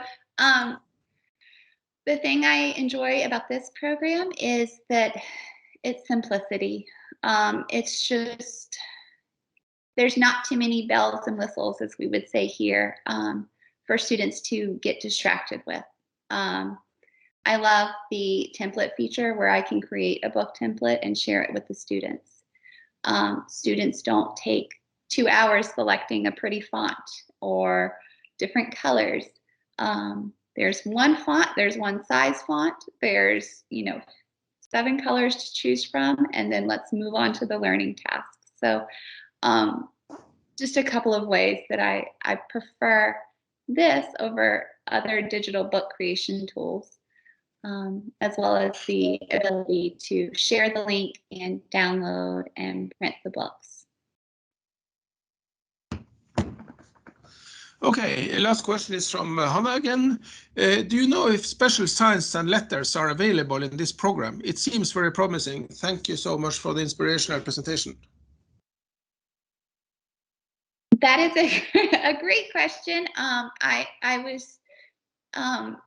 the thing I enjoy about this program is that it's simplicity. It's just, there's not too many bells and whistles, as we would say here, for students to get distracted with. I love the template feature where I can create a book template and share it with the students. Students don't take 2 hours selecting a pretty font or different colors. There's one font, there's one size font, there's 7 colors to choose from, and then let's move on to the learning task. So just a couple of ways that I prefer this over other digital book creation tools. as well as the ability to share the link and download and print the books.
Okay, last question is from Hannah again. Do you know if special signs and letters are available in this program? It seems very promising. Thank you so much for the inspirational presentation.
That is a great question. I was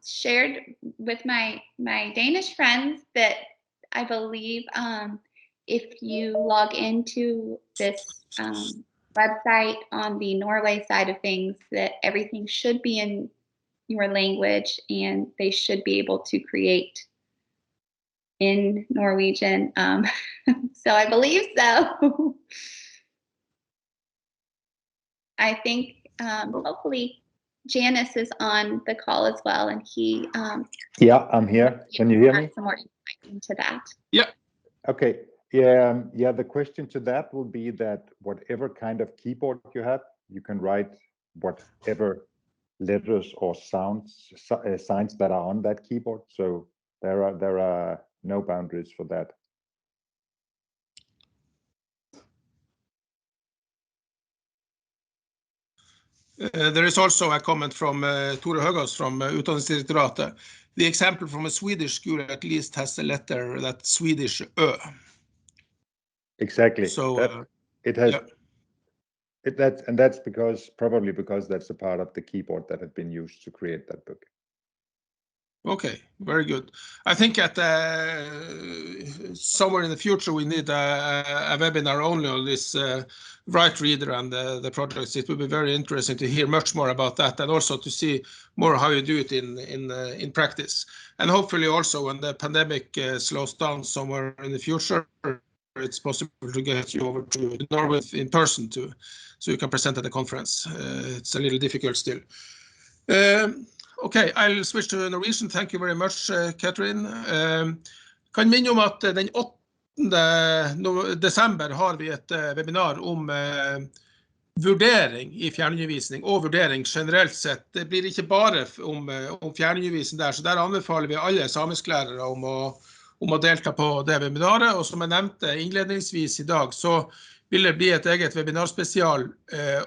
shared with my Danish friends that I believe if you log into this website on the Norway side of things, that everything should be in your language and they should be able to create in Norwegian. So I believe so. I think hopefully Janice is on the call as well, and he
yeah, I'm here. Can you hear me?
Some more insight into that.
Yeah.
Okay. Yeah. The question to that will be that whatever kind of keyboard you have, you can write whatever letters or signs that are on that keyboard. So there are no boundaries for that.
There is also a comment from Tore Høgås from Utdanningsdirektoratet. The example from a Swedish school at least has the letter that Swedish Ö.
Exactly.
So
it has.
Yeah.
That's probably because that's a part of the keyboard that had been used to create that book.
Okay, very good. I think at somewhere in the future we need a webinar only on this Write Reader and the projects. It will be very interesting to hear much more about that, and also to see more how you do it in practice. And hopefully also when the pandemic slows down somewhere in the future, it's possible to get you over to Norway in person so you can present at the conference. It's a little difficult still. Okay, I'll switch to Norwegian. Thank you very much, Catherine. Kan minne om at den 8. desember har vi et webinar om vurdering i fjernundervisning og vurdering generelt sett. Det blir ikke bare om fjernundervisning der, så der anbefaler vi alle samisklærere om å delta på det webinaret. Og som jeg nevnte innledningsvis i dag, så vil det bli et eget webinarspesial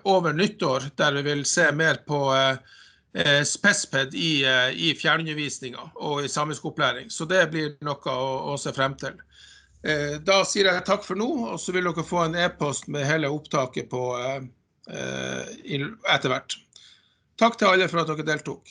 over nyttår, der vi vil se mer på spesped i fjernundervisningen og i samisk opplæring. Så det blir noe å se frem til. Da sier jeg takk for nå, og så vil dere få en e-post med hele opptaket på etter hvert. Takk til alle for at dere deltok.